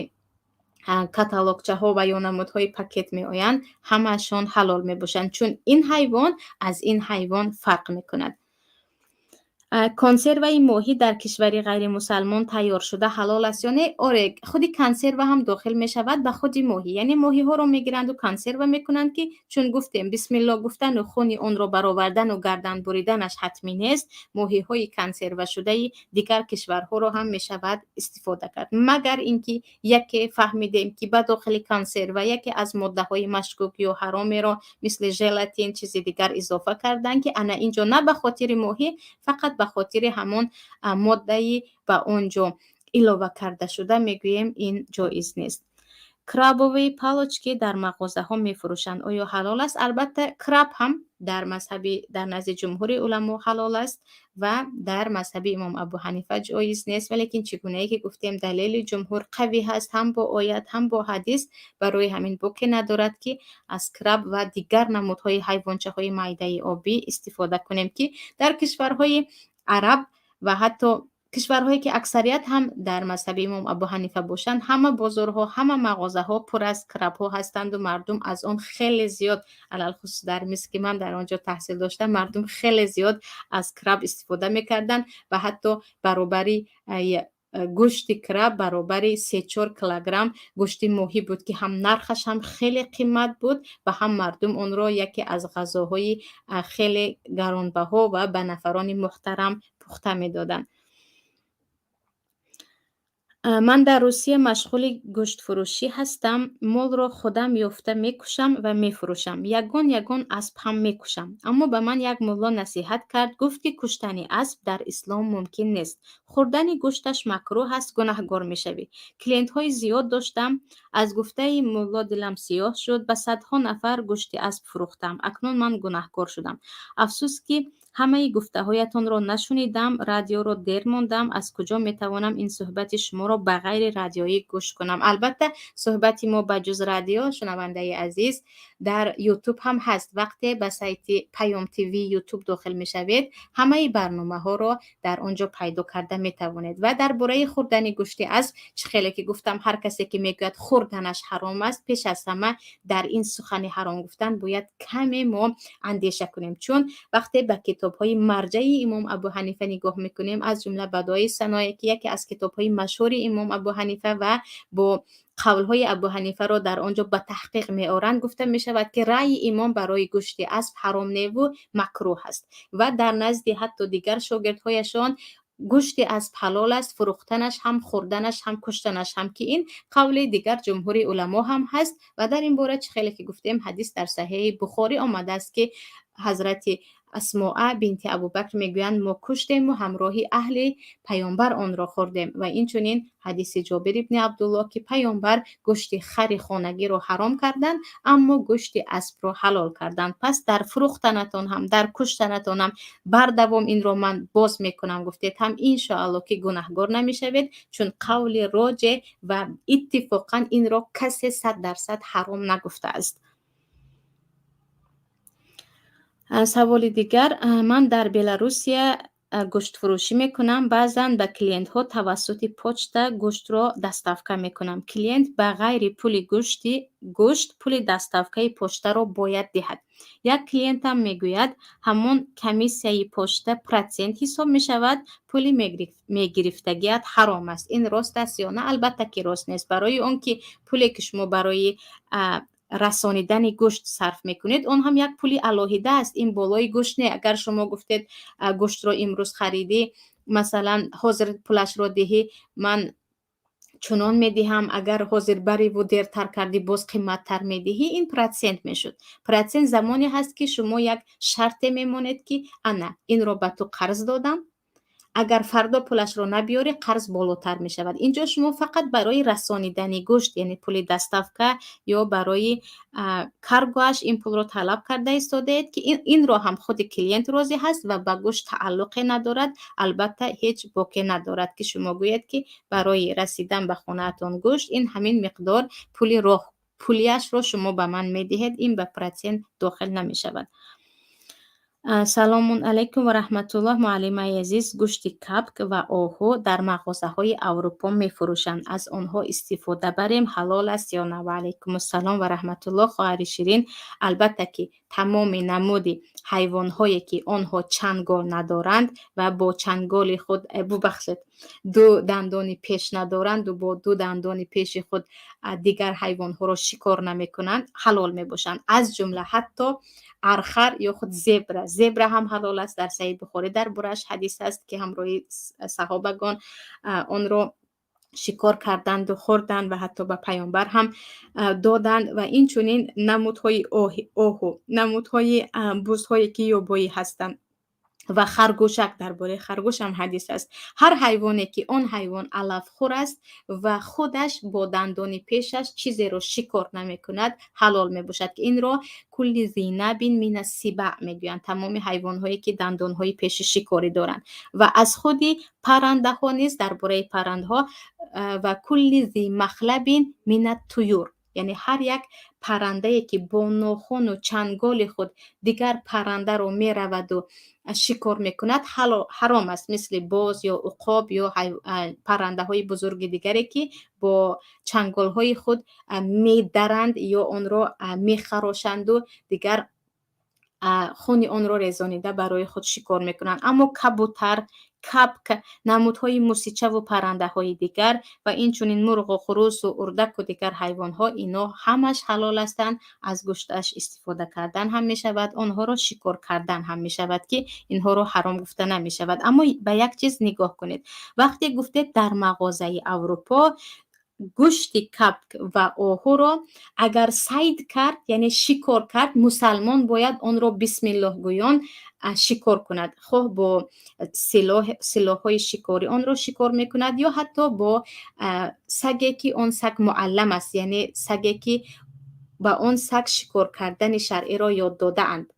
کاتالوگچه ها و یا نمودهای پاکت می آیند همشان حلال می باشند، چون این حیوان از این حیوان فرق می کند. کنسرو ماهی در کشوری غیر مسلمان تیار شده حلال است یا نه؟ آره خود کنسرو هم داخل می شود به خود ماهی، یعنی ماهی ها رو می گیرند و کنسرو می کنند که چون گفتیم بسم الله گفتن و خون اون رو برآوردن و گردن بریدنش حتمی نیست. ماهی های کنسرو شده دیگر کشورها رو هم می شود استفاده کرد، مگر اینکه یکی فهمیدیم که به داخل کنسرو یکی از ماده های مشکوک یا حرامی را مثل ژلاتین چیز دیگر اضافه کردن که انا اینجا نه به خاطر ماهی فقط به خاطر همون ماده‌ای به اونجا اضافه کرده شده میگوییم این جایز نیست. کرابوی پالوچکی در مغازه ها میفروشند، آیا حلال است؟ البته کراب هم در نزد جمهور علما حلال است و در مذهب امام ابو حنیفه جایز نیست. ولیکن چگونه ای که گفتیم دلیل جمهور قوی هست هم با آیت هم با حدیث، برای همین باکی ندارد که از کراب و دیگر نمودهای حیوانچه های معده آبی استفاده کنیم که در کشورهای عرب و حتی کشورهایی که اکثریت هم در مذهب امام ابو حنیفه باشند همه بازارها همه مغازه ها پر از کراب ها هستند و مردم از آن خیلی زیاد، علل خصوص در مصر که من در آنجا تحصیل داشتم، مردم خیلی زیاد از کراب استفاده میکردند و حتی برابری گوشت کراب برابری 3-4 کیلوگرم گوشت ماهی بود که هم نرخش هم خیلی قیمت بود و هم مردم اون را یکی از غذاهای خیلی گرانبها و به نفران محترم پخته میدادند. من در روسیه مشغول گوشت فروشی هستم. مال را خودم یافته میکشم و میفروشم. یگان اسب هم میکشم. اما به من یک ملا نصیحت کرد، گفت که کشتن اسب در اسلام ممکن نیست. خوردن گوشتش مکروه است، گناهکار میشوی. کلینت های زیاد داشتم. از گفته ملا دلم سیاه شد. به صدها نفر گوشت اسب فروختم. اکنون من گناهکار شدم. افسوس که همه گفته هایتان را نشنیدم، رادیو را دیر ماندم. از کجا می توانم این صحبت شما را به غیر رادیویی گوش کنم؟ البته صحبت ما به جز رادیو، شنونده عزیز، در یوتیوب هم هست. وقتی به سایت پیام تیوی یوتیوب داخل می شوید، همه برنامه ها را در آنجا پیدا کرده می توانید. و درباره خوردن گوشت اسب، خیلی که گفتم، هر کسی که میگوید خوردنش حرام است، پیش از همه در این سخن حرام گفتن باید کمی ما اندیشه کنیم. چون وقتی به کتاب‌های مرجعی امام ابو حنیفه نگاه میکنیم، از جمله بدایع صنایع که یکی از کتاب‌های مشهور امام ابو حنیفه و با قول‌های ابو حنیفه را در آنجا به تحقیق می‌آورند، گفته می‌شود که رأی امام برای گوشت اسب حرام نه و مکروه است. و در نزد حتی دیگر شاگردهایشان گوشت اسب حلال است، فروختنش هم، خوردنش هم، کشتنش هم، که این قول دیگر جمهور علما هم هست. و در این باره خیلی که گفتیم، حدیث در صحیح بخاری آمده است که حضرت اسماء بنت ابوبکر میگویند ما کشتیم و همراهی اهل پیامبر آن را خوردیم. و این چنین حدیث جابر ابن عبدالله که پیامبر گوشت خر خانگی را حرام کردند اما گوشت اسب را حلال کردند. پس در فروختنتان هم، در کشتنتان هم بر دوام این را من باز میکنم گفتید هم ان شاء الله که گناهگار نمیشوید، چون قول راجع و اتفاقا این را کسی 100% حرام نگفته است. سوال دیگر، من در بلاروسیا گوشت فروشی میکنم. بعضا به کلینت ها توسط پوچت گوشت را دستافکه میکنم. کلینت به غیر پول گوشت پول دستافکه پوچت را باید دهد. یک کلینت هم میگوید همون کمیسیای پوچت پرسنت حساب میشود، پول میگرفتگیت حرام است. این راست است یا نه؟ البته که راست نیست. برای اون که پولی که شما برای رسانیدن گوشت صرف میکنید، اون هم یک پولی علاهیده است. این بالای گوشت نه. اگر شما گفتید گوشت رو امروز خریدی، مثلا حاضر پولش رو دهی، من چنان میدهم، اگر حاضر بری و دیرتر کردی باز قیمتتر میدهی، این پرسنت میشد. پرسنت زمانی هست که شما یک شرط میمونید که انا این رو به تو قرض دادم، اگر فردا پولش رو نبیاری قرض بالاتر می شود. اینجا شما فقط برای رسانیدن گوشت، یعنی پول دستافکه یا برای کارگوش، این پول رو طلب کرده ایستاده اید که این رو هم خود کلینت راضی هست و به گوشت تعلق ندارد. البته هیچ باکی ندارد که شما گوید که برای رسیدن به خانهتان گوشت این همین مقدار پولیش رو شما به من میدهید، این به پرسنت داخل نمی شود. سلام علیکم و رحمت الله. معلم عزیز، گوشت کبک و آهو در مغازه های اروپا می فروشند، از آنها استفاده بریم حلال است یا نه؟ و علیکم السلام و رحمت الله. خواهر شیرین، البته که تمام نمود حیوان هایی که آنها چنگال ندارند و با چنگال خود ببخشید دو دندان پیش ندارند و با دو دندان پیش خود دیگر حیوان ها را شکار نمی کنند، حلال می باشند. از جمله حتی ارخر یا خود زبره هم حلال است. در صحیح بخاری در برش حدیث است که همراه صحابگان آن را شکار کردند و خوردند و حتی به پیامبر هم دادند. و این چنین نمودهای آهو، نمودهای بزهایی که یابایی هستند و خرگوشک، درباره خرگوش هم حدیث است. هر حیوانی که اون حیوان علف خور است و خودش با دندان پیشش چیزی رو شکار نمی کند، حلال می باشد، که این رو کل ذینب من السباع میگویند، تمام حیوان هایی که دندان های پیش شکاری دارند. و از خودی پرنده ها نیز درباره پرنده ها و کل ذی مخلب من الطیور، یعنی هر یک پرنده که با ناخن و چنگال خود دیگر پرنده رو می رود و شکار میکند، حرام است، مثل باز یا عقاب یا پرنده های بزرگ دیگری که با چنگال های خود می درند یا آن را می خراشند و دیگر خون آن را ریزانیده برای خود شکار میکنند. اما کبوتر، کبک، نمودهای موسیچه و پرنده های دیگر و این چونین مرغ و خروس و اردک و دیگر حیوان ها، اینا همش حلال هستند. از گوشتش استفاده کردن هم می شود، آنها را شکار کردن هم می شود، که اینها را حرام گفته نمی شود. اما به یک چیز نگاه کنید، وقتی گفتید در مغازه اروپا گوشت کبک و آهو را اگر صید کرد، یعنی شکار کرد، مسلمان باید آن را بسم الله گویان شکار کند، خواه با سلاح های شکاری آن را شکار میکند یا حتی با سگی که آن سگ معلم است، یعنی سگی که با آن سگ شکار کردن شرعی را یاد داده اند.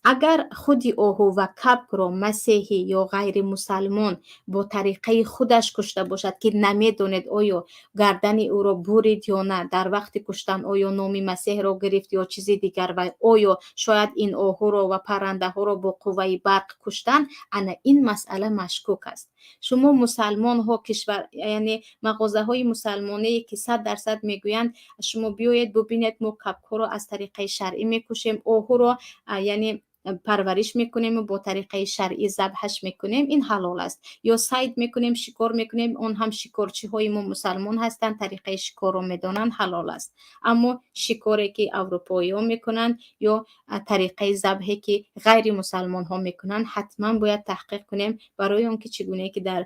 اگر خودی آهو و کبک را مسیحی یا غیر مسلمان با طریقه خودش کشته باشد که نمیدونید آیا گردن او را برید یا نه، در وقت کشتن آیا نام مسیح را گرفت یا چیزی دیگر و آیا شاید این آهو را و پرنده ها را با قوه برق کشتن، انا این مسئله مشکوک است. شما مسلمان ها کشور، یعنی مغازه های مسلمانی که 100% میگویند شما بیایید ببینید ما کبک ها را از طریقه شرعی میکشیم، آهو را یعنی پرورش میکنیم و با طریقه شرعی ذبحش میکنیم، این حلال است. یا صید میکنیم، شکار میکنیم، اون هم شکارچی های ما مسلمان هستند، طریقه شکار رو میدانند، حلال است. اما شکاری که اروپایی ها میکنند یا طریقه ذبحی که غیر مسلمان ها میکنند، حتما باید تحقیق کنیم. برای اون که چگونه که در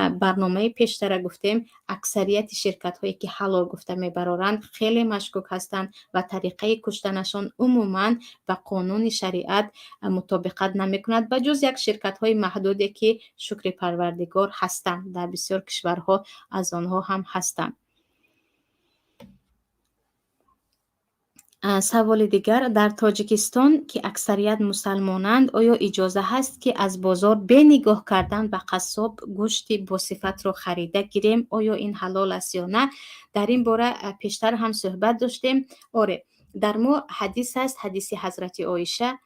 برنامه پیشتر گفتیم، اکثریت شرکت هایی که حلال گفته میبرند خیلی مشکوک هستند و طریقه کشتنشان عموما و قانون شریعت مطابقت نمی کند، بجز یک شرکت های محدودی که شکر پروردگار هستند، در بسیار کشورها از آنها هم هستند. سوال دیگر، در تاجیکستان که اکثریت مسلمانند آیا اجازه هست که از بازار به نگاه کردن به قصاب گوشت با صفت را خریده گیریم؟ آیا این حلال است یا نه؟ در این باره پیشتر هم صحبت داشتیم. آره، در ما حدیث است، حدیث حضرت عایشه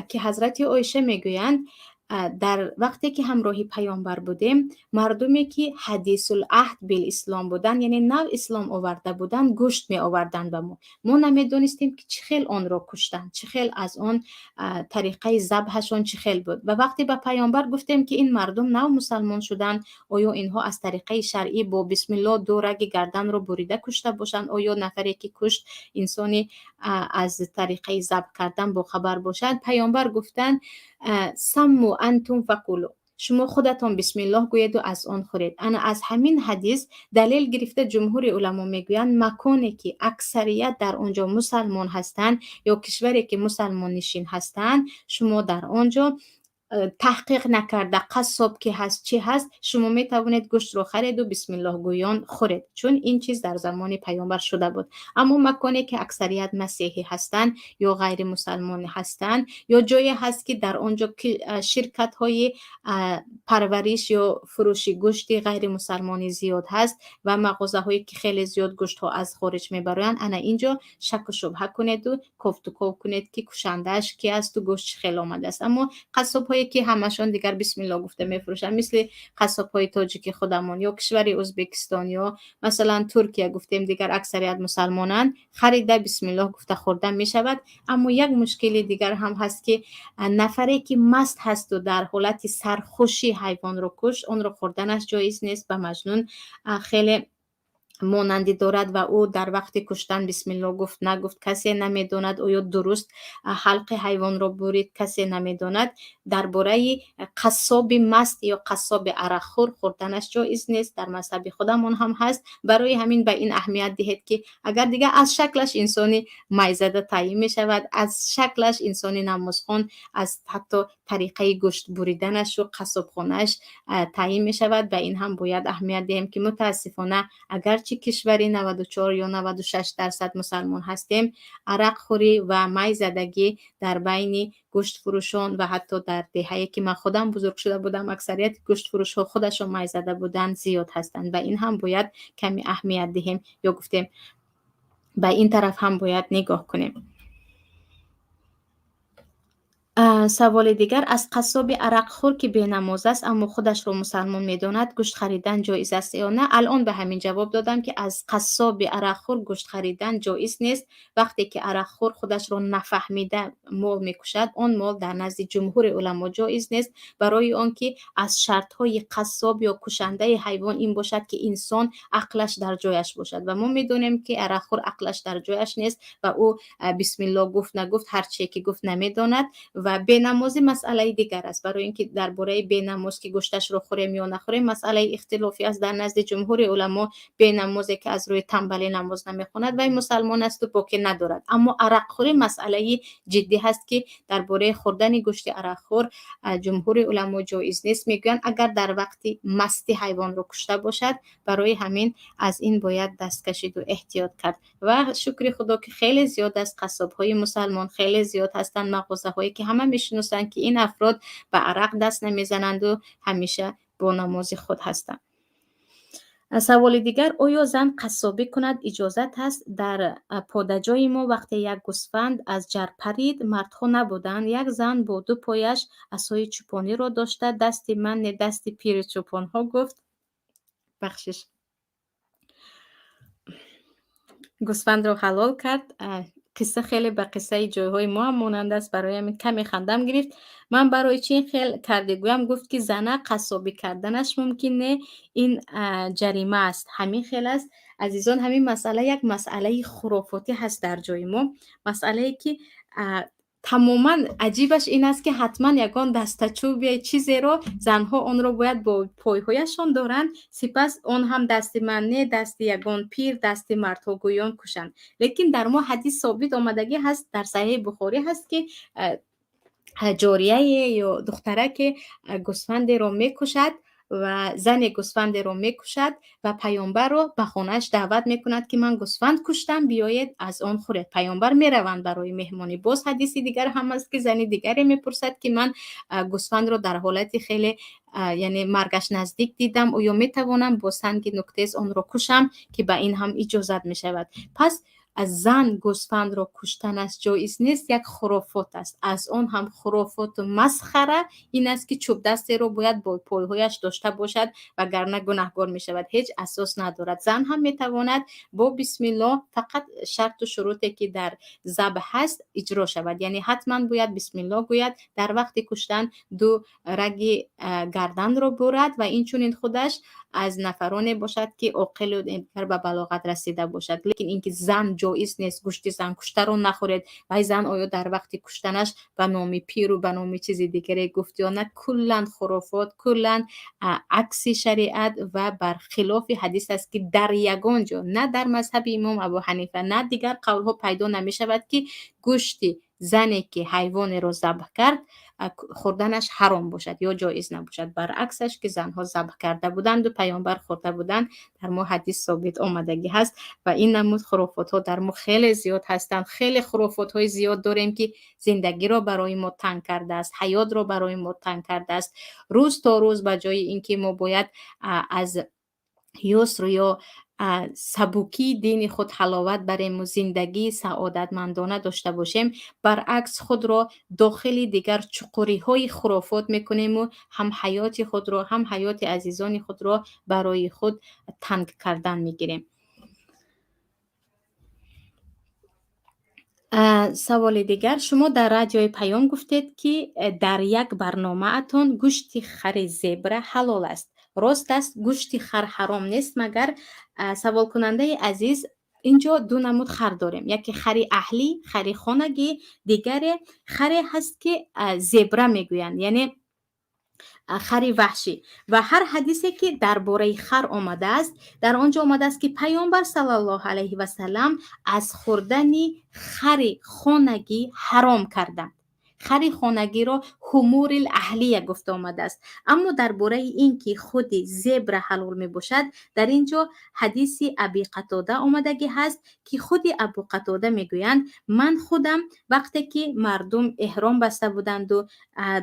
که حضرت عایشه میگویند در وقتی که همراهی پیامبر بودیم، مردمی که حدیث العهد بالاسلام بودن، یعنی نو اسلام آورده بودن، گوشت می آوردن به ما نمیدونستیم که چه خیل آن را کشتن، چه خیل از آن طریقه ذبحشون چه خیل بود. و وقتی به پیامبر گفتیم که این مردم نو مسلمان شدن، آیا اینها از طریقه شرعی با بسم الله دو رگ گردن رو بریده کشته باشند؟ آیا نفری که کشت انسانی از طریقه ذبح کردن با خبر باشد؟ پیامبر گفتند سمو انتم فقولو، شما خودتان بسم الله گوید و از آن خورید. انا از همین حدیث دلیل گرفته جمهور علما میگویند مکانی که اکثریت در آنجا مسلمان هستند یا کشوری که مسلمان نشین هستند، شما در آنجا تحقیق نکرده قصاب که هست چی هست، شما می توانید گوشت رو خرید و بسم الله گویان خورید، چون این چیز در زمان پیامبر شده بود. اما مکانی که اکثریت مسیحی هستند یا غیر مسلمان هستند یا جایی هست که در آنجا شرکت های پرورش یا فروش گوشت غیر مسلمانی زیاد هست و مغازه هایی که خیلی زیاد گوشت ها از خارج میبرند، انا اینجا شک و شبهه کنید و کفت و کوف کنید که کشندهش کی است و گوشت خیلی آمده است. اما قصاب هایی که همشون دیگر بسم الله گفته میفروشن، مثل قصاب های تاجیک خودمون یا کشور ازبکستان یا مثلا ترکیه گفتیم دیگر اکثریت مسلمانان، خریده بسم الله گفته خورده می شود. اما یک مشکل دیگر هم هست که نفری که مست هست و در حالت سرخوشی حیوان رو کشت، اون رو خوردنش جایز نیست. به مجنون خیلی مانندی دارد و او در وقت کشتن بسم الله گفت نگفت کسی نمیداند، او یا درست حلق حیوان را برید کسی نمیداند. درباره قصاب مست یا قصاب عرقخور خوردنش جایز نیست، در مذهب خودمون هم هست. برای همین به این اهمیت دهید که اگر دیگه از شکلش انسانی مایزده تعیین می شود، از شکلش انسانی نمازخوان، از حتی طریقه گوشت بریدنش و قصاب خونش تعیین می شود، و این هم باید اهمیت دهیم که متاسفانه اگرچه کشوری 94 یا 96% مسلمان هستیم، عرق خوری و می زدگی در بین گوشت فروشان و حتی در دهه‌ای که من خودم بزرگ شده بودم اکثریت گوشت فروش ها خودشون می زده بودن زیاد هستند و این هم باید کمی اهمیت دهیم یا گفتیم به این طرف هم باید نگاه کنیم. سوال دیگر، از قصاب عرق خور که به نماز است اما خودش رو مسلمان میداند گوشت خریدن جایز است یا نه؟ الان به همین جواب دادم که از قصاب عرق خور گوشت خریدن جایز نیست. وقتی که عرق خور خودش رو نفهمیده مال میکشد، اون مال در نزد جمهور علما جایز نیست، برای آنکه از شرط های قصاب یا کشنده حیوان این باشد که انسان عقلش در جایش باشد و ما میدونیم که عرق خور عقلش در جایش نیست و او بسم الله گفت نگفت هر چی که گفت نمیداند و به بینمازی مسئله دیگر است. برای اینکه درباره بینماز که گوشتش رو خوریم یا نخوریم مسئله اختلافی است. در نزد جمهور علما بینمازی که از روی تنبلی نماز نمیخواند و این مسلمان است و باکی ندارد. اما عرق خوری مسئله جدی هست که درباره خوردن گوشت عرق خور جمهور علما جایز نیست. میگویند اگر در وقتی مستی حیوان رو کشته باشد، برای همین از این باید دست کشید و احتیاط کرد. و شکر خدا که خیلی زیاد از قصاب‌های مسلمان خیلی زیاد هستند، مغازه‌هایی که همه میشناسند که این افراد به عرق دست نمیزنند و همیشه با نماز خود هستند. سوال دیگر: آیا زن قصابی کند اجازت است؟ در پادجای ما وقتی یک گوسفند از جر پرید، مردها نبودند، یک زن با دو پایش عصای چوپانی را داشته، دست من دست پیر چوپان ها گفت بخشش گوسفند را حلال کرد. قصه خیلی به قصه جایهای ما هم مانند است، برای همین کمی خندم گرفت. من برای چی این خیلی کرده گویم؟ گفت که زنه قصابی کردنش ممکنه این جریمه است. همین خیلی است عزیزان. همین مسئله یک مسئله خرافاتی هست در جای ما، مسئله که تماما عجیبش این است که حتما یگان دستچوب یا چیزی رو زنها آن رو باید با پایهایشان دارند، سپس آن هم دست منه، دست یگان پیر، دست مردها گویان کشند. لیکن در ما حدیث ثابت آمدگی هست، در صحیح بخاری هست که جاریه یا دختره که گوسفند رو میکشد و زن گوسفند رو میکشد و پیامبر رو به خانهش دعوت میکند که من گوسفند کشتم، بیایید از آن خورید. پیامبر میروند برای مهمانی. باز حدیثی دیگر هم است که زنی دیگری میپرسد که من گوسفند رو در حالت خیلی یعنی مرگش نزدیک دیدم، یا میتوانم با سنگ نکتیز آن رو کشم، که به این هم اجازت میشود. پس از زن گوسفند را کشتنش جایز نیست، یک خرافات است. از آن هم خرافات و مسخره این است که چوب دستی رو باید با پایهایش داشته باشد وگرنه گناهکار می شود. هیچ اساس ندارد. زن هم می تواند با بسم الله، فقط شرط و شروطی که در ذبح هست اجرا شود، یعنی حتما باید بسم الله گوید. در وقت کشتن دو رگ گردن رو برد و این چون این خودش از نفرانی باشد که عاقل و دیگر به بلاغت رسیده باشد. لیکن اینکه زن جایز نیست گوشت زن کشته رو نخورید و زن آیا در وقت کشتنش به نام پیر و به نام چیز دیگری گفت یا نه، کلا خرافات، کلا عکس شریعت و برخلاف حدیث است که در یگان جا، نه در مذهب امام ابو حنیفه نه دیگر قولها پیدا نمی شود که گوشت زنی که حیوان رو ذبح کرد خوردنش حرام باشد یا جایز نباشد. برعکسش که زنها ذبح کرده بودند و پیامبر خورده بودند، در ما حدیث ثابت آمدگی هست. و این نمود خرافات ها در ما خیلی زیاد هستند. خیلی خرافات های زیاد داریم که زندگی را برای ما تنگ کرده است، حیات را برای ما تنگ کرده است. روز تا روز به جای اینکه ما باید از یسر یا سبوکی دین خود حلاوت بریم و زندگی سعادتمندانه داشته باشیم، برعکس خود را داخل دیگر چقوری های خرافات میکنیم و هم حیات خود را هم حیات عزیزان خود را برای خود تنگ کردن میگیریم. سوال دیگر: شما در رادیوی پیام گفتید که در یک برنامه اتون گوشت خر زبره حلال است. راست است گوشت خر حرام نیست؟ مگر سوال کننده عزیز، اینجا دو نمود خر داریم، یکی خری اهلی، خری خانگی، دیگری خری هست که زبره میگویند، یعنی خر وحشی. و هر حدیثی که درباره خر آمده است، در آنجا آمده است که پیامبر صلی الله علیه و سلم از خوردن خر خانگی حرام کردند. خر خانگی را حمور الاهلیه گفته آمده است. اما درباره این که خود زبر حلال می باشد، در اینجا حدیث ابی قتاده آمدگی هست که خود ابو قتاده می گویند من خودم وقتی که مردم احرام بسته بودند و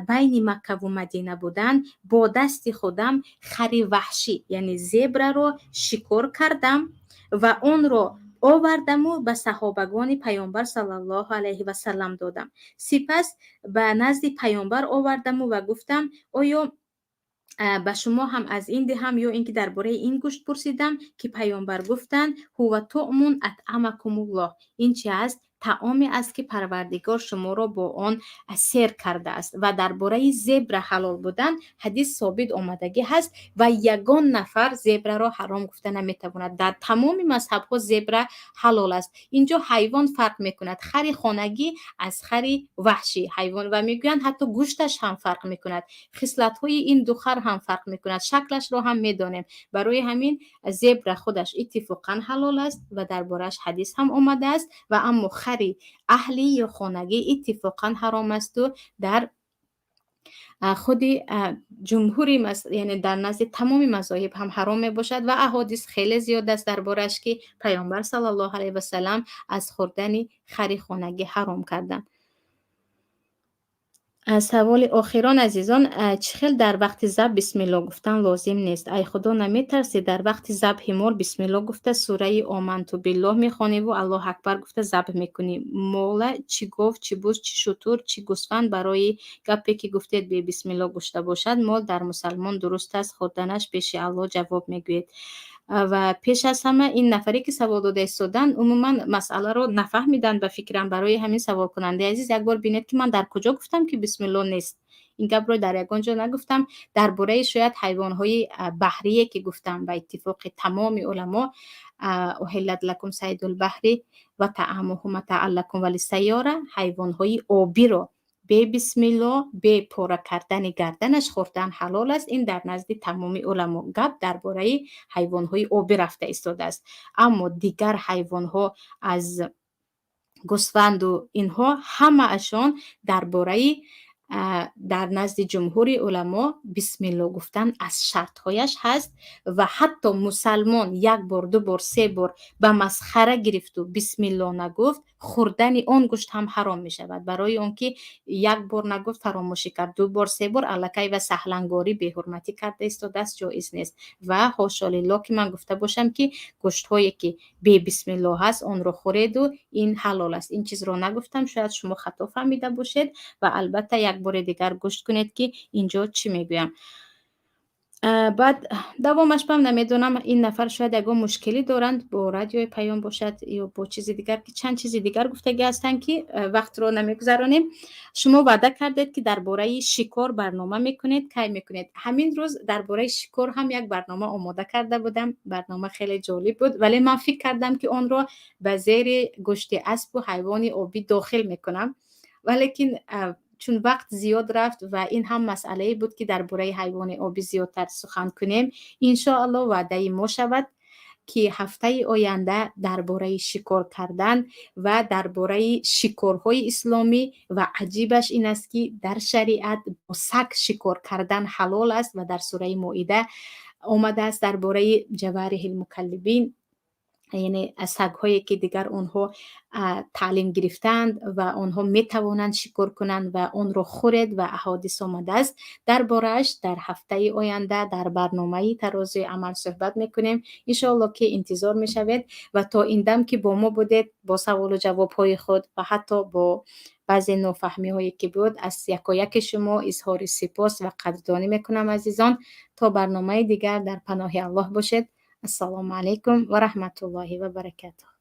بین مکه و مدینه بودند، با دست خودم خر وحشی یعنی زبر را شکار کردم و اون را آوردم و به صحابگان پیامبر صلی الله علیه و سلم دادم. سپس به نزد پیامبر آوردم و گفتم آیا به شما هم از این دهم یا اینکه درباره این گوشت پرسیدم، که پیامبر گفتند هو طعم اطعمکم الله، این چی است؟ طعامی است که پروردگار شما را با آن سیر کرده است. و درباره زبر حلال بودن حدیث ثابت آمدگی هست و یگان نفر زبر را حرام گفته نمیتواند. در تمام مذهب ها زبر حلال است. اینجا حیوان فرق میکند، خر خانگی از خر وحشی حیوان، و میگویند حتی گوشتش هم فرق میکند، خصلت های این دو خر هم فرق میکند، شکلش را هم میدانیم. برای همین زبر خودش اتفاقا حلال است و دربارش حدیث هم آمده است، و اما خر اهلی یا خانگی اتفاقا حرام است و در خود جمهوری یعنی در نزد تمام مذاهب هم حرام می باشد و احادیث خیلی زیاد است دربارش که پیامبر صلی الله علیه و سلم از خوردن خر خانگی حرام کردند. سوال آخران عزیزان، چخیل در وقت ذبح بسم الله گفتن لازم نیست؟ ای خدا نمیترسی در وقت ذبح مال بسم الله گفته سوره آمنت بالله میخوانی و الله اکبر گفته ذبح میکنی؟ مال چی گفت، چی بوز، چی شتر، چی گوسفند برای گپی که گفتید به بسم الله گشته باشد مال در مسلمان درست است، خوردنش پیش الله جواب میگوید. و پیش از همه این نفری که سوال داده ایستادن عموما مسئله رو نفهمیدن به فکرم. برای همین سوال کننده عزیز یک بار بینید که من در کجا گفتم که بسم الله نیست. این گپ رو در یگان جا نگفتم. درباره شاید حیوان‌های بحریه که گفتم به اتفاق تمام علما احلت لکم صید البحر و طعامه متاع لکم وللسیاره، حیوان‌های آبی رو به بسم الله به پاره کردن گردنش خوردن حلال است. این در نزد تمامی علما گپ درباره حیوان‌های آبی رفته ایستاده است. اما دیگر حیوان‌ها از گوسفند و اینها همه اشان درباره در نزد جمهور علما بسم الله گفتن از شرطهایش هست و حتی مسلمان یک بار دو بار سه بار به مسخره گرفت و بسم الله نگفت خوردن آن گوشت هم حرام می شود. برای آنکه یک بار نگفت فراموشی کرد، دو بار سه بار الکی و سهلنگاری به حرمتی کرده است، دست جایز نیست. و حاشا لله که من گفته باشم که گوشت هایی که به بسم الله هست آن رو خورید و این حلال است. این چیز رو نگفتم، شاید شما خطا فهمیده باشید و البته یک بار دیگر گوش کنید که اینجا چی میگویم. بعد دوامش بهم نمیدونم این نفر شاید یک مشکلی دارند با رادیو پیام باشد یا با چیز دیگر که چند چیز دیگر گفتگی هستن که وقت رو نمیگذرانیم. شما وعده کردید که درباره شکار برنامه میکنید، کی میکنید؟ همین روز درباره شکار هم یک برنامه آماده کرده بودم، برنامه خیلی جالب بود، ولی من فکر کردم که اون رو به زیر گوشت اسب و حیوان آبی داخل میکنم، ولیکن چون وقت زیاد رفت و این هم مسئله بود که درباره حیوان آبی زیادتر سخن کنیم، انشاءالله وعده ما شود که هفته آینده درباره شکار کردن و درباره شکارهای اسلامی و عجیبش این است که در شریعت با سگ شکار کردن حلال است و در سوره مائده آمده است درباره جوارح المکلبین، یعنی سگ‌هایی که دیگر اونها تعلیم گرفتند و اونها میتوانند شکار کنند و اون رو خورد و احادیث آمده است درباره‌اش. در هفته آینده در برنامه ترازوی عمل صحبت میکنیم انشاءالله که انتظار میشوید و تا این دم که با ما بودید با سوال و جواب های خود و حتی با بعضی نافهمی هایی که بود از یک شما اظهار سپاس و قدردانی میکنم عزیزان. تا برنامه دیگر در پناه الله باشید. السلام علیکم و رحمت الله و برکاته.